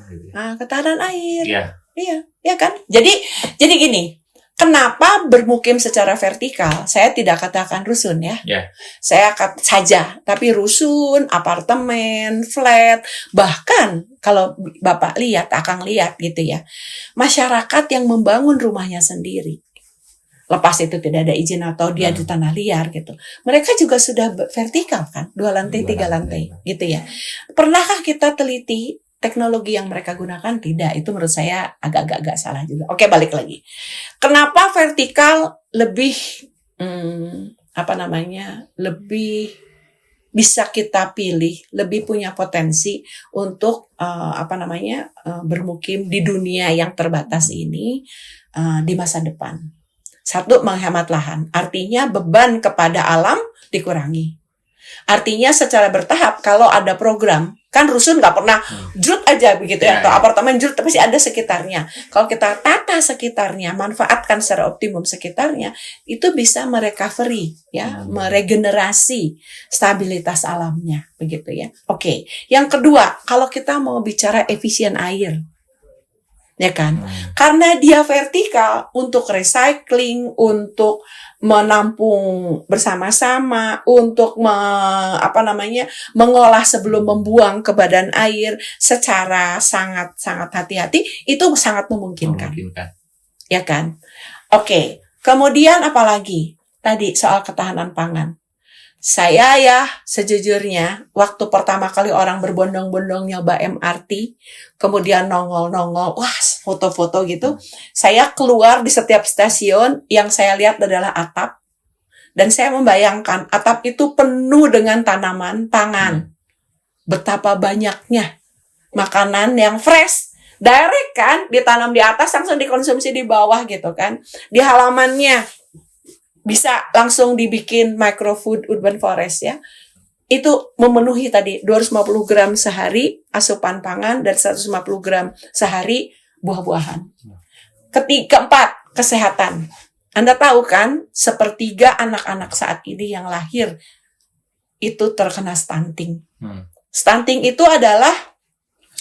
gitu ya. Ketahanan air. Iya kan? Jadi gini, kenapa bermukim secara vertikal? Saya tidak katakan rusun ya. Saya saja, tapi rusun, apartemen, flat, bahkan kalau Bapak lihat, Akang lihat gitu ya. Masyarakat yang membangun rumahnya sendiri. Lepas itu tidak ada izin atau dia di tanah liar gitu. Mereka juga sudah vertikal kan, 2 lantai, 3 lantai gitu ya. Pernahkah kita teliti teknologi yang mereka gunakan? Tidak, itu menurut saya agak-agak salah juga. Oke, balik lagi. Kenapa vertikal lebih lebih bisa kita pilih, lebih punya potensi untuk bermukim di dunia yang terbatas ini di masa depan. 1, menghemat lahan. Artinya beban kepada alam dikurangi. Artinya secara bertahap kalau ada program, kan rusun nggak pernah jut aja begitu ya, atau apartemen jut, tapi ada sekitarnya. Kalau kita tata sekitarnya, manfaatkan secara optimum sekitarnya, itu bisa merecovery ya, meregenerasi stabilitas alamnya begitu ya. Oke. Yang kedua, kalau kita mau bicara efisien air. ya kan? Karena dia vertikal untuk recycling, untuk menampung bersama-sama, untuk mengolah sebelum membuang ke badan air secara sangat-sangat hati-hati, itu sangat memungkinkan. Ya kan? Oke. Kemudian apalagi? Tadi soal ketahanan pangan. Saya ya sejujurnya waktu pertama kali orang berbondong-bondong nyoba MRT, kemudian nongol-nongol, wah foto-foto gitu, saya keluar di setiap stasiun yang saya lihat adalah atap, dan saya membayangkan atap itu penuh dengan tanaman pangan. Betapa banyaknya makanan yang fresh, direct kan, ditanam di atas langsung dikonsumsi di bawah gitu kan, di halamannya. Bisa langsung dibikin microfood urban forest ya. Itu memenuhi tadi 250 gram sehari asupan pangan dan 150 gram sehari buah-buahan. Keempat, kesehatan. Anda tahu kan, sepertiga anak-anak saat ini yang lahir itu terkena stunting. Stunting itu adalah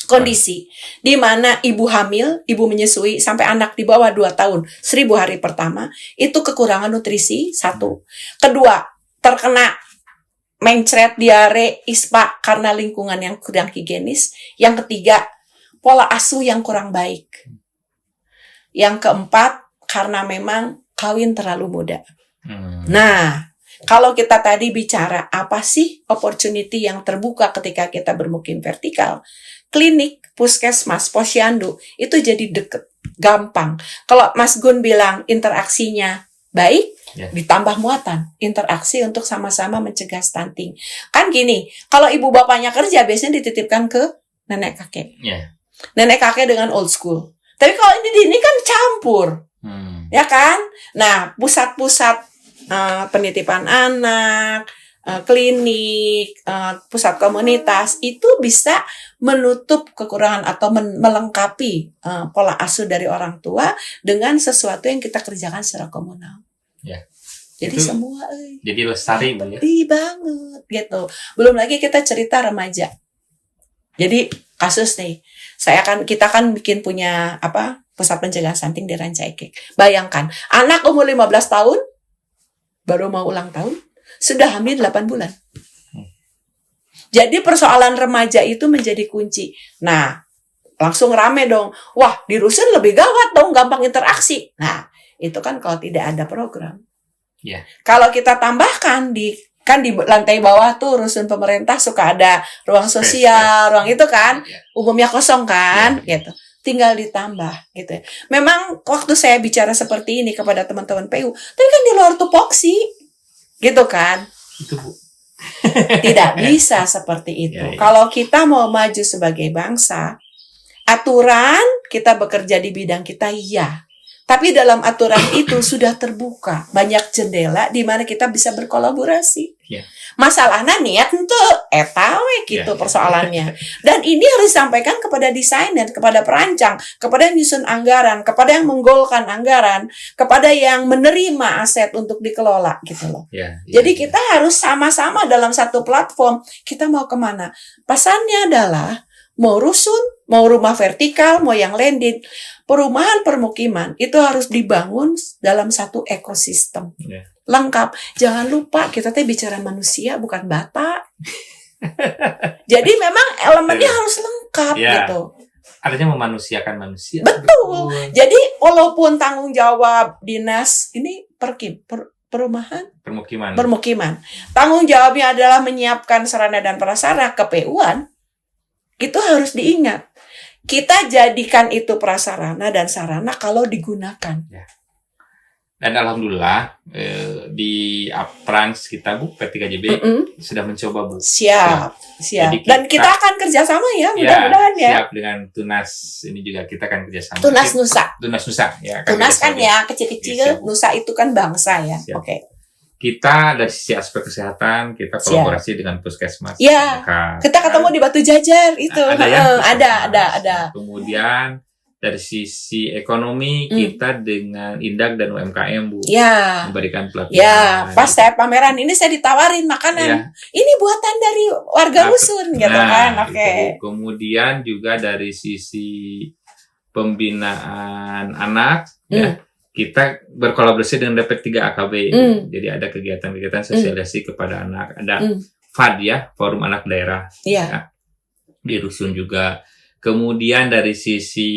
kondisi di mana ibu hamil, ibu menyusui sampai anak di bawah 2 tahun, 1000 hari pertama, itu kekurangan nutrisi, 1. Kedua, terkena mencret, diare, ispa karena lingkungan yang kurang higienis. Yang ketiga, pola asuh yang kurang baik. Yang keempat, karena memang kawin terlalu muda. Nah, kalau kita tadi bicara apa sih opportunity yang terbuka ketika kita bermukim vertikal, klinik, puskesmas, posyandu, itu jadi deket, gampang. Kalau Mas Gun bilang interaksinya baik, ditambah muatan, interaksi untuk sama-sama mencegah stunting. Kan gini, kalau ibu bapaknya kerja, biasanya dititipkan ke nenek kakek. Nenek kakek dengan old school. Tapi kalau ini kan campur, ya kan? Nah, pusat-pusat penitipan anak, klinik, pusat komunitas itu bisa menutup kekurangan atau melengkapi pola asuh dari orang tua dengan sesuatu yang kita kerjakan secara komunal. Jadi itu semua jadi lestari ya. Banget gitu. Belum lagi kita cerita remaja. Jadi kasus nih, kita kan bikin punya pusat pencegahan stunting di Rancaikek. Bayangkan, anak umur 15 tahun baru mau ulang tahun sudah hamil 8 bulan. Jadi persoalan remaja itu menjadi kunci. Nah, langsung rame dong. Wah, di rusun lebih gawat dong, gampang interaksi. Nah, itu kan kalau tidak ada program. Kalau kita tambahkan di lantai bawah tuh rusun pemerintah suka ada ruang sosial, ruang itu kan umumnya kosong kan, gitu. Tinggal ditambah gitu. Memang waktu saya bicara seperti ini kepada teman-teman PU, tapi kan di luar tupoksi. Gitu kan? Itu Bu. Tidak bisa seperti itu. Kalau kita mau maju sebagai bangsa, aturan kita bekerja di bidang kita, iya. Tapi dalam aturan itu sudah terbuka banyak jendela di mana kita bisa berkolaborasi. Masalahnya niat untuk etawe gitu persoalannya. Dan ini harus disampaikan kepada desainer, kepada perancang, kepada yang nyusun anggaran, kepada yang menggolkan anggaran, kepada yang menerima aset untuk dikelola gitu loh. Jadi kita harus sama-sama dalam satu platform. Kita mau kemana? Pesannya adalah mau rusun, mau rumah vertikal, mau yang landed, perumahan permukiman itu harus dibangun dalam satu ekosistem. Lengkap. Jangan lupa kita bicara manusia bukan bata. Jadi memang elemennya harus lengkap gitu. Artinya memanusiakan manusia. Betul. Jadi walaupun tanggung jawab dinas ini permukiman. Tanggung jawabnya adalah menyiapkan sarana dan prasarana KPU-an. Itu harus diingat. Kita jadikan itu prasarana dan sarana kalau digunakan. Dan alhamdulillah di Aprans kita Bu P3JB sudah mencoba Bu. Siap. Dan kita akan kerjasama ya, mudah-mudahan ya. Siap dengan Tunas ini juga kita akan kerjasama. Tunas Nusa ya. Tunas kan ya kecil-kecil, Nusa itu kan bangsa ya. Oke. Kita dari sisi aspek kesehatan kita kolaborasi dengan puskesmas. Kita ketemu di Batu Jajar itu. Ada. Kemudian dari sisi ekonomi kita dengan Indak dan UMKM Bu memberikan pelatihan. Pas saya pameran ini saya ditawarin makanan. Ini buatan dari warga rusun gitu kan. Oke. Kemudian juga dari sisi pembinaan anak, ya, kita berkolaborasi dengan DP3 AKB. Jadi ada kegiatan-kegiatan sosialisasi kepada anak. Ada FAD ya, Forum Anak Daerah. Ya, di rusun juga. Kemudian dari sisi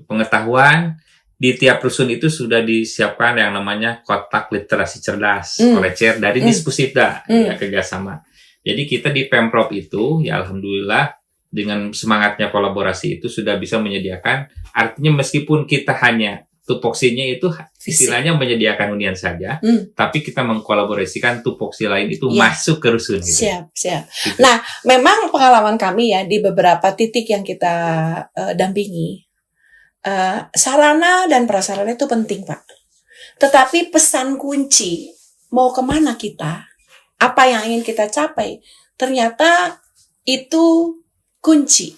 pengetahuan, di tiap rusun itu sudah disiapkan yang namanya kotak literasi cerdas oleh CER dari Dispusida, ya, kerjasama. Jadi kita di Pemprov itu, ya alhamdulillah, dengan semangatnya kolaborasi itu sudah bisa menyediakan, artinya meskipun kita hanya tupoksinya itu istilahnya menyediakan hunian saja, tapi kita mengkolaborasikan tupoksi lain itu masuk ke rusun. Gitu. Siap. Gitu. Nah, memang pengalaman kami ya di beberapa titik yang kita dampingi, sarana dan prasarana itu penting, Pak. Tetapi pesan kunci, mau kemana kita, apa yang ingin kita capai, ternyata itu kunci,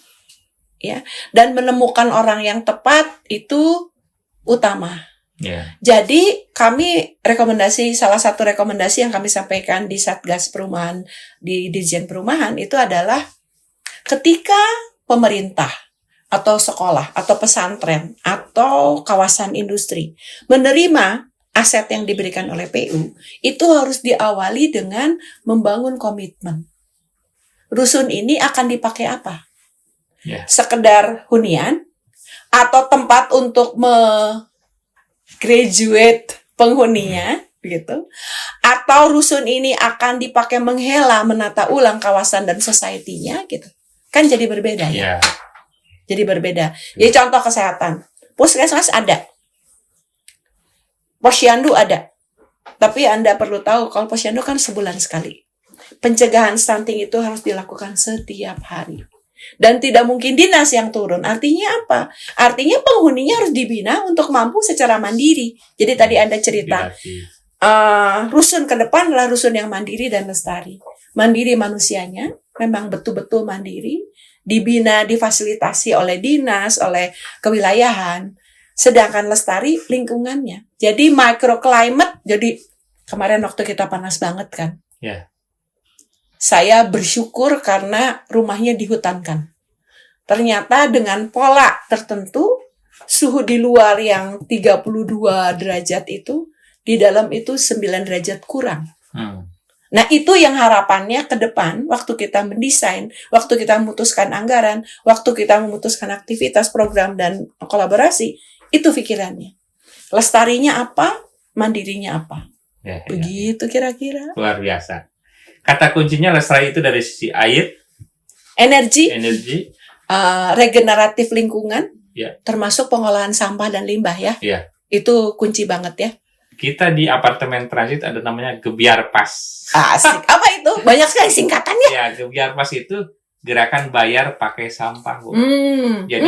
ya. Dan menemukan orang yang tepat itu utama. Yeah. Jadi kami salah satu rekomendasi yang kami sampaikan di Satgas Perumahan, di Dirjen Perumahan itu adalah ketika pemerintah atau sekolah atau pesantren atau kawasan industri menerima aset yang diberikan oleh PU, itu harus diawali dengan membangun komitmen. Rusun ini akan dipakai apa? Yeah. Sekedar hunian atau tempat untuk graduate penghuninya, gitu. Atau rusun ini akan dipakai menata ulang kawasan dan society-nya, gitu. Kan jadi berbeda ya. Jadi berbeda. Jadi contoh kesehatan, puskesmas ada, posyandu ada. Tapi Anda perlu tahu kalau posyandu kan sebulan sekali. Pencegahan stunting itu harus dilakukan setiap hari. Dan tidak mungkin dinas yang turun. Artinya apa? Artinya penghuninya harus dibina untuk mampu secara mandiri. Jadi tadi Anda cerita, rusun ke depan adalah rusun yang mandiri dan lestari. Mandiri manusianya, memang betul-betul mandiri. Dibina, difasilitasi oleh dinas, oleh kewilayahan. Sedangkan lestari lingkungannya. Jadi microclimate, jadi kemarin waktu kita panas banget kan. Yeah. Saya bersyukur karena rumahnya dihutankan. Ternyata dengan pola tertentu, suhu di luar yang 32 derajat itu, di dalam itu 9 derajat kurang. Nah, itu yang harapannya ke depan, waktu kita mendesain, waktu kita memutuskan anggaran, waktu kita memutuskan aktivitas, program, dan kolaborasi, itu pikirannya. Lestarinya apa, mandirinya apa. Begitu kira-kira. Luar biasa. Kata kuncinya lestari itu dari sisi air, energi, regeneratif lingkungan, termasuk pengolahan sampah dan limbah ya. Itu kunci banget ya. Kita di apartemen transit ada namanya Gebiar Pas. Asik. Apa itu? Banyak sekali singkatannya. Ya, Gebiar Pas itu gerakan bayar pakai sampah, Bu. Jadi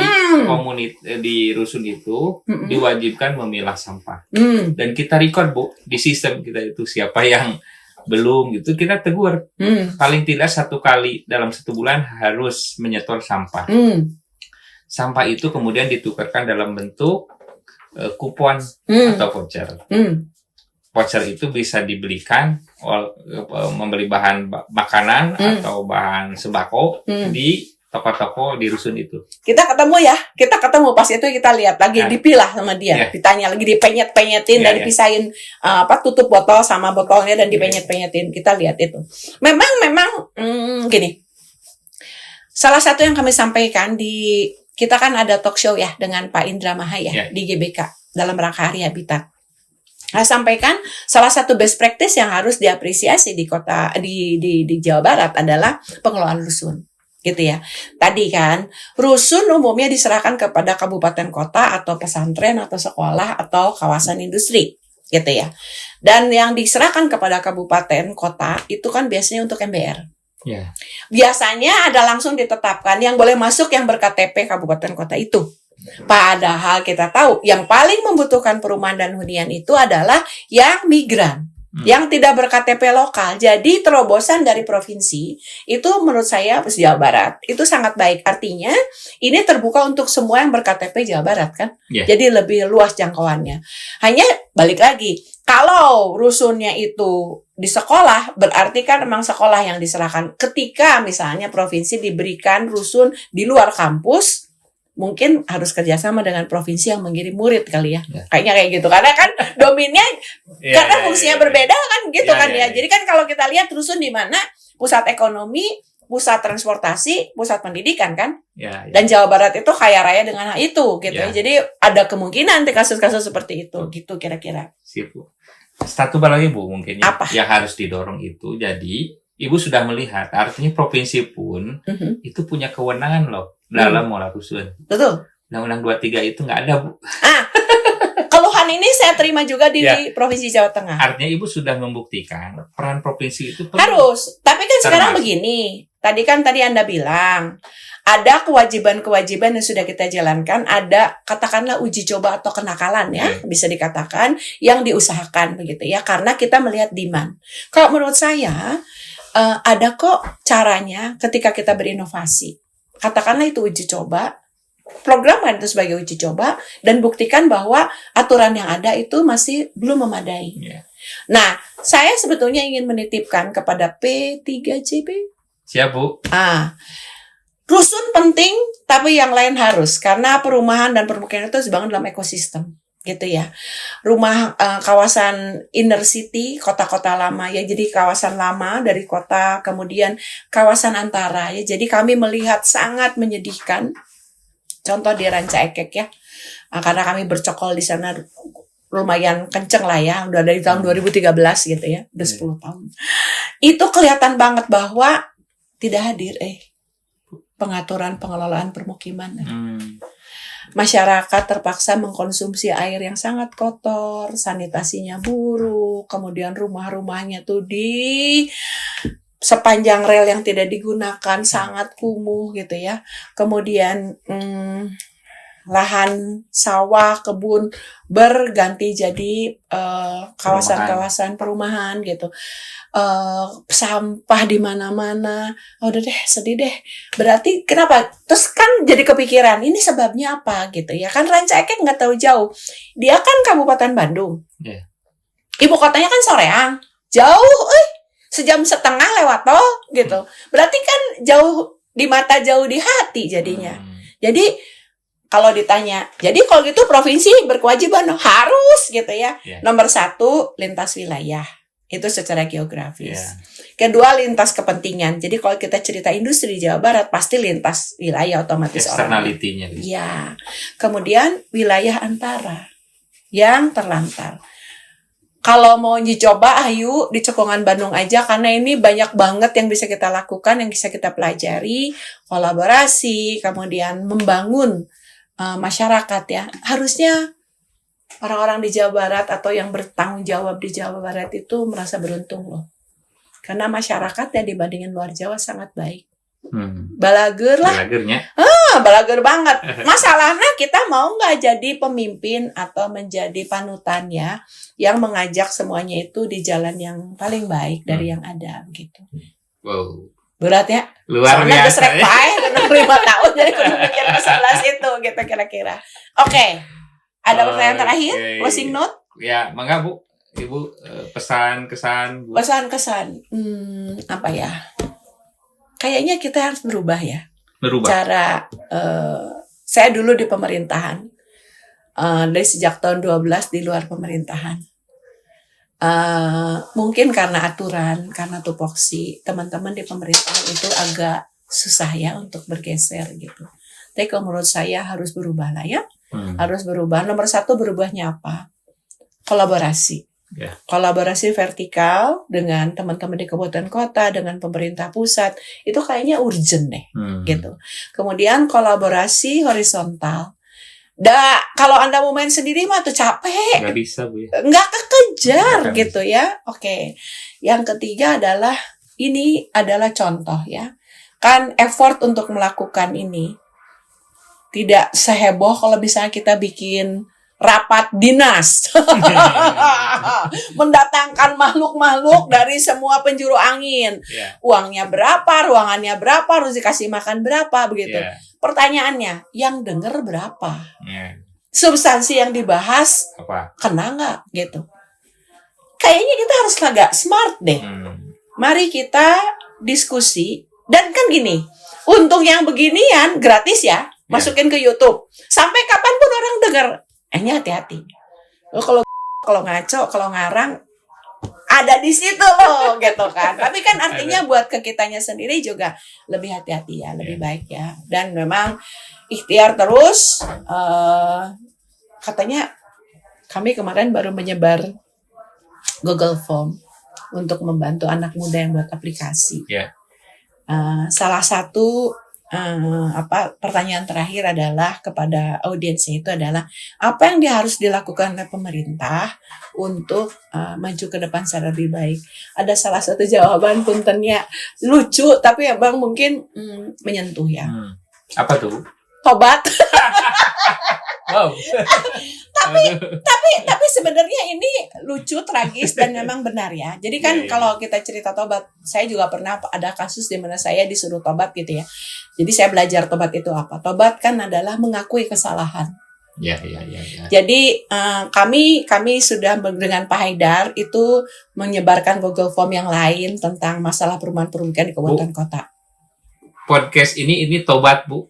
di rusun itu diwajibkan memilah sampah. Dan kita record, Bu, di sistem kita itu siapa yang belum gitu, kita tegur. Paling tidak 1 kali dalam 1 bulan harus menyetor sampah. Sampah itu kemudian ditukarkan dalam bentuk kupon atau voucher. Voucher itu bisa dibelikan membeli bahan makanan atau bahan sembako di toko-toko di rusun itu. Kita ketemu pas itu kita lihat lagi dipilah sama dia, ditanya lagi, dipenyet-penyetin dan dipisahin tutup botol sama botolnya dan dipenyet-penyetin. Kita lihat itu. Memang gini. Salah satu yang kami sampaikan kita kan ada talk show ya dengan Pak Indra Mahaya di GBK dalam rangka Hari Habitat. Saya sampaikan salah satu best practice yang harus diapresiasi di Jawa Barat adalah pengelolaan rusun. Gitu ya. Tadi kan, rusun umumnya diserahkan kepada kabupaten kota atau pesantren atau sekolah atau kawasan industri. Gitu ya. Dan yang diserahkan kepada kabupaten kota itu kan biasanya untuk MBR. Biasanya ada langsung ditetapkan yang boleh masuk yang ber-KTP kabupaten kota itu. Padahal kita tahu yang paling membutuhkan perumahan dan hunian itu adalah yang migran. Yang tidak ber-KTP lokal. Jadi terobosan dari provinsi itu menurut saya Jawa Barat itu sangat baik. Artinya ini terbuka untuk semua yang ber-KTP Jawa Barat kan. Jadi lebih luas jangkauannya. Hanya balik lagi, kalau rusunnya itu di sekolah, berarti kan memang sekolah yang diserahkan. Ketika misalnya provinsi diberikan rusun di luar kampus, mungkin harus kerjasama dengan provinsi yang mengirim murid kali ya. Ya. Kayaknya kayak gitu. Karena kan domainnya, karena fungsinya berbeda kan gitu Ya, kan ya, ya. ya. Jadi kan kalau kita lihat rusun di mana pusat ekonomi, pusat transportasi, pusat pendidikan kan. Ya, ya. Dan Jawa Barat itu kaya raya dengan hal itu gitu ya. Ya. Jadi ada kemungkinan kasus-kasus seperti itu gitu kira-kira. Sip, Bu. Satu lagi, Bu, mungkin ya, Apa? yang harus didorong itu. Jadi, Ibu sudah melihat, artinya provinsi pun itu punya kewenangan loh dalam mengelola rusun. Betul. Undang-Undang 23 itu nggak ada, Bu. Keluhan ini saya terima juga di Ya. Provinsi Jawa Tengah. Artinya Ibu sudah membuktikan peran provinsi itu perlu. Harus. Tapi kan sekarang Termasuk. begini. Tadi Anda bilang ada kewajiban-kewajiban yang sudah kita jalankan, ada katakanlah uji coba atau kenakalan ya, bisa dikatakan yang diusahakan begitu ya, karena kita melihat demand. Kalau menurut saya ada kok caranya ketika kita berinovasi. Katakanlah itu uji coba, programkan itu sebagai uji coba dan buktikan bahwa aturan yang ada itu masih belum memadai. Ya. Nah, saya sebetulnya ingin menitipkan kepada P3JB. Siap, Bu. Rusun penting, tapi yang lain harus. Karena perumahan dan permukiman itu harus dibangun dalam ekosistem. Gitu ya. Rumah kawasan inner city, kota-kota lama. Ya, jadi kawasan lama dari kota, kemudian kawasan antara. Ya, jadi kami melihat sangat menyedihkan. Contoh di Ranca Ekek ya. Karena kami bercokol di sana lumayan kenceng lah ya. Udah dari tahun 2013 gitu ya. Udah 10 tahun. Itu kelihatan banget bahwa tidak hadir pengaturan pengelolaan permukiman. Masyarakat terpaksa mengkonsumsi air yang sangat kotor, sanitasinya buruk, kemudian rumah-rumahnya tuh di sepanjang rel yang tidak digunakan sangat kumuh gitu ya. Kemudian lahan sawah, kebun berganti jadi kawasan-kawasan perumahan gitu. Sampah di mana-mana. Udah deh, sedih deh. Berarti kenapa? Terus kan jadi kepikiran, ini sebabnya apa gitu ya. Kan Ranca Ekek nggak tahu jauh. Dia kan Kabupaten Bandung. Yeah. Ibu kotanya kan Soreang. Jauh, sejam setengah lewat tol gitu. Berarti kan jauh di mata, jauh di hati jadinya. Jadi kalau ditanya, jadi kalau gitu provinsi berkewajiban harus gitu ya. Yeah. Nomor 1, lintas wilayah. Itu secara geografis. Yeah. Kedua, lintas kepentingan. Jadi kalau kita cerita industri di Jawa Barat, pasti lintas wilayah otomatis orang. Externality-nya. Ya. Kemudian wilayah antara yang terlantar. Kalau mau dicoba, ayo di Cekungan Bandung aja, karena ini banyak banget yang bisa kita lakukan, yang bisa kita pelajari, kolaborasi, kemudian membangun masyarakat ya. Harusnya orang-orang di Jawa Barat atau yang bertanggung jawab di Jawa Barat itu merasa beruntung loh. Karena masyarakatnya dibandingin luar Jawa sangat baik. Balager lah. Balagernya. Balager banget. Masalahnya kita mau nggak jadi pemimpin atau menjadi panutannya yang mengajak semuanya itu di jalan yang paling baik dari yang ada gitu. Wow. Berat ya? Luar soalnya biasa. Soalnya gesrek benar 5 tahun jadi kudu mikir ke sebelah situ gitu kira-kira. Oke. Ada pertanyaan terakhir? Closing note? Ya, mangga Bu. Ibu pesan kesan. Bu. Pesan kesan. Apa ya? Kayaknya kita harus berubah ya. Berubah. Cara saya dulu di pemerintahan. Dari sejak tahun 12 di luar pemerintahan. Mungkin karena aturan, karena tupoksi, teman-teman di pemerintahan itu agak susah ya untuk bergeser gitu. Tapi kalau menurut saya harus berubah lah ya. Harus berubah. Nomor 1 berubahnya apa? Kolaborasi. Yeah. Kolaborasi vertikal dengan teman-teman di kabupaten kota, dengan pemerintah pusat, itu kayaknya urgent deh, gitu. Kemudian kolaborasi horizontal. Kalau Anda mau main sendiri mah tuh capek. Nggak bisa Bu ya. Nggak kekejar Nggak gitu ya. Oke. Yang ketiga adalah, ini adalah contoh ya. Kan effort untuk melakukan ini tidak seheboh kalau misalnya kita bikin rapat dinas. Mendatangkan makhluk-makhluk dari semua penjuru angin. Yeah. Uangnya berapa, ruangannya berapa, harus dikasih makan berapa, begitu. Yeah. Pertanyaannya, yang denger berapa? Yeah. Substansi yang dibahas Apa? kena nggak gitu? Kayaknya kita harus agak smart deh. Mari kita diskusi. Dan kan gini, untung yang beginian gratis ya. masukin ke YouTube. Sampai kapanpun orang dengar, ini hati-hati. Lo kalau ngaco, kalau ngarang, ada di situ loh, gitu kan. Tapi kan artinya buat ke kitanya sendiri juga lebih hati-hati ya, lebih baik ya. Dan memang ikhtiar terus. Katanya kami kemarin baru menyebar Google Form untuk membantu anak muda yang buat aplikasi. Ya. Salah satu pertanyaan terakhir adalah kepada audiensnya itu adalah apa yang harus dilakukan oleh pemerintah untuk maju ke depan secara lebih baik. Ada salah satu jawaban puntennya lucu tapi abang mungkin menyentuh ya. Apa tuh? Tobat. Wow. tapi sebenarnya ini lucu, tragis dan memang benar ya. Jadi kan kalau kita cerita tobat, saya juga pernah ada kasus di mana saya disuruh tobat gitu ya. Jadi saya belajar tobat itu apa? Tobat kan adalah mengakui kesalahan. Ya. Jadi kami sudah dengan Pak Haidar itu menyebarkan Google Form yang lain tentang masalah perumahan di kabupaten kota. Podcast ini tobat, Bu.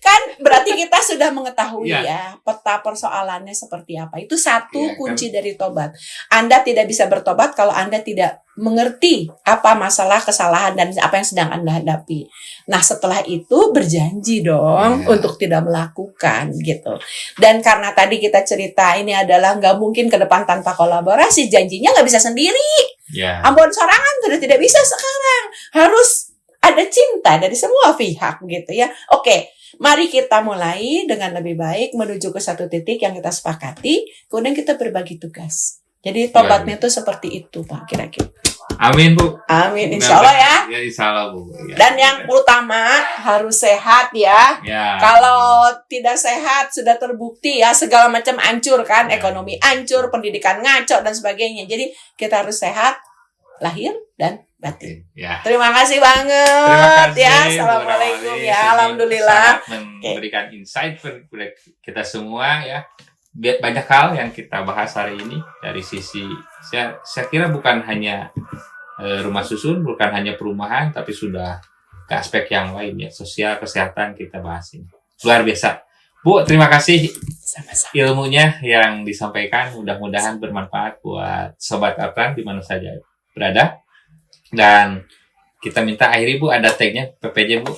Kan berarti kita sudah mengetahui ya peta persoalannya seperti apa. Itu satu kunci dari tobat. Anda tidak bisa bertobat kalau Anda tidak mengerti apa masalah, kesalahan dan apa yang sedang Anda hadapi. Nah, setelah itu berjanji dong untuk tidak melakukan gitu. Dan karena tadi kita cerita ini adalah nggak mungkin ke depan tanpa kolaborasi, janjinya nggak bisa sendiri. Ambon sorangan sudah tidak bisa sekarang. Harus ada cinta dari semua pihak gitu ya. Oke. Mari kita mulai dengan lebih baik menuju ke satu titik yang kita sepakati, kemudian kita berbagi tugas. Jadi tobatnya itu seperti itu, Pak, kira-kira. Amin, Bu. Amin, insya Allah ya. Ya, insya Allah, Bu. Ya. Dan yang utama harus sehat ya. Kalau tidak sehat sudah terbukti ya segala macam hancur kan, ekonomi hancur, pendidikan ngaco dan sebagainya. Jadi kita harus sehat, lahir dan batin. Terima kasih banget. Ya, assalamualaikum ya. Alhamdulillah. Memberikan insight kepada kita semua ya. Banyak hal yang kita bahas hari ini dari sisi saya kira bukan hanya rumah susun, bukan hanya perumahan, tapi sudah ke aspek yang lain ya, sosial, kesehatan kita bahas ini. Luar biasa. Bu, terima kasih. Sama-sama. Ilmunya yang disampaikan mudah-mudahan bermanfaat buat Sobat Atlan di mana saja berada. Dan kita minta akhiri Bu ada tagnya PPJ Bu.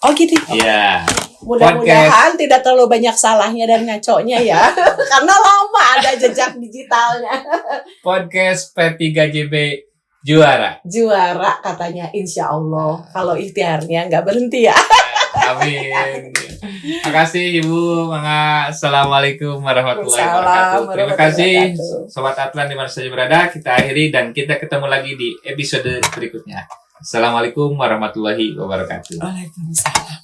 Oh gitu. Iya. Mudah-mudahan tidak terlalu banyak salahnya dan ngaconya ya. Karena lama ada jejak digitalnya. Podcast P3JB juara. Juara katanya insya Allah. Kalau ikhtiarnya nggak berhenti ya. Amin. Makasih Ibu. Assalamualaikum warahmatullahi wabarakatuh. Terima kasih Sobat Atlan di mana saja berada. Kita akhiri dan kita ketemu lagi di episode berikutnya. Assalamualaikum warahmatullahi wabarakatuh. Waalaikumsalam.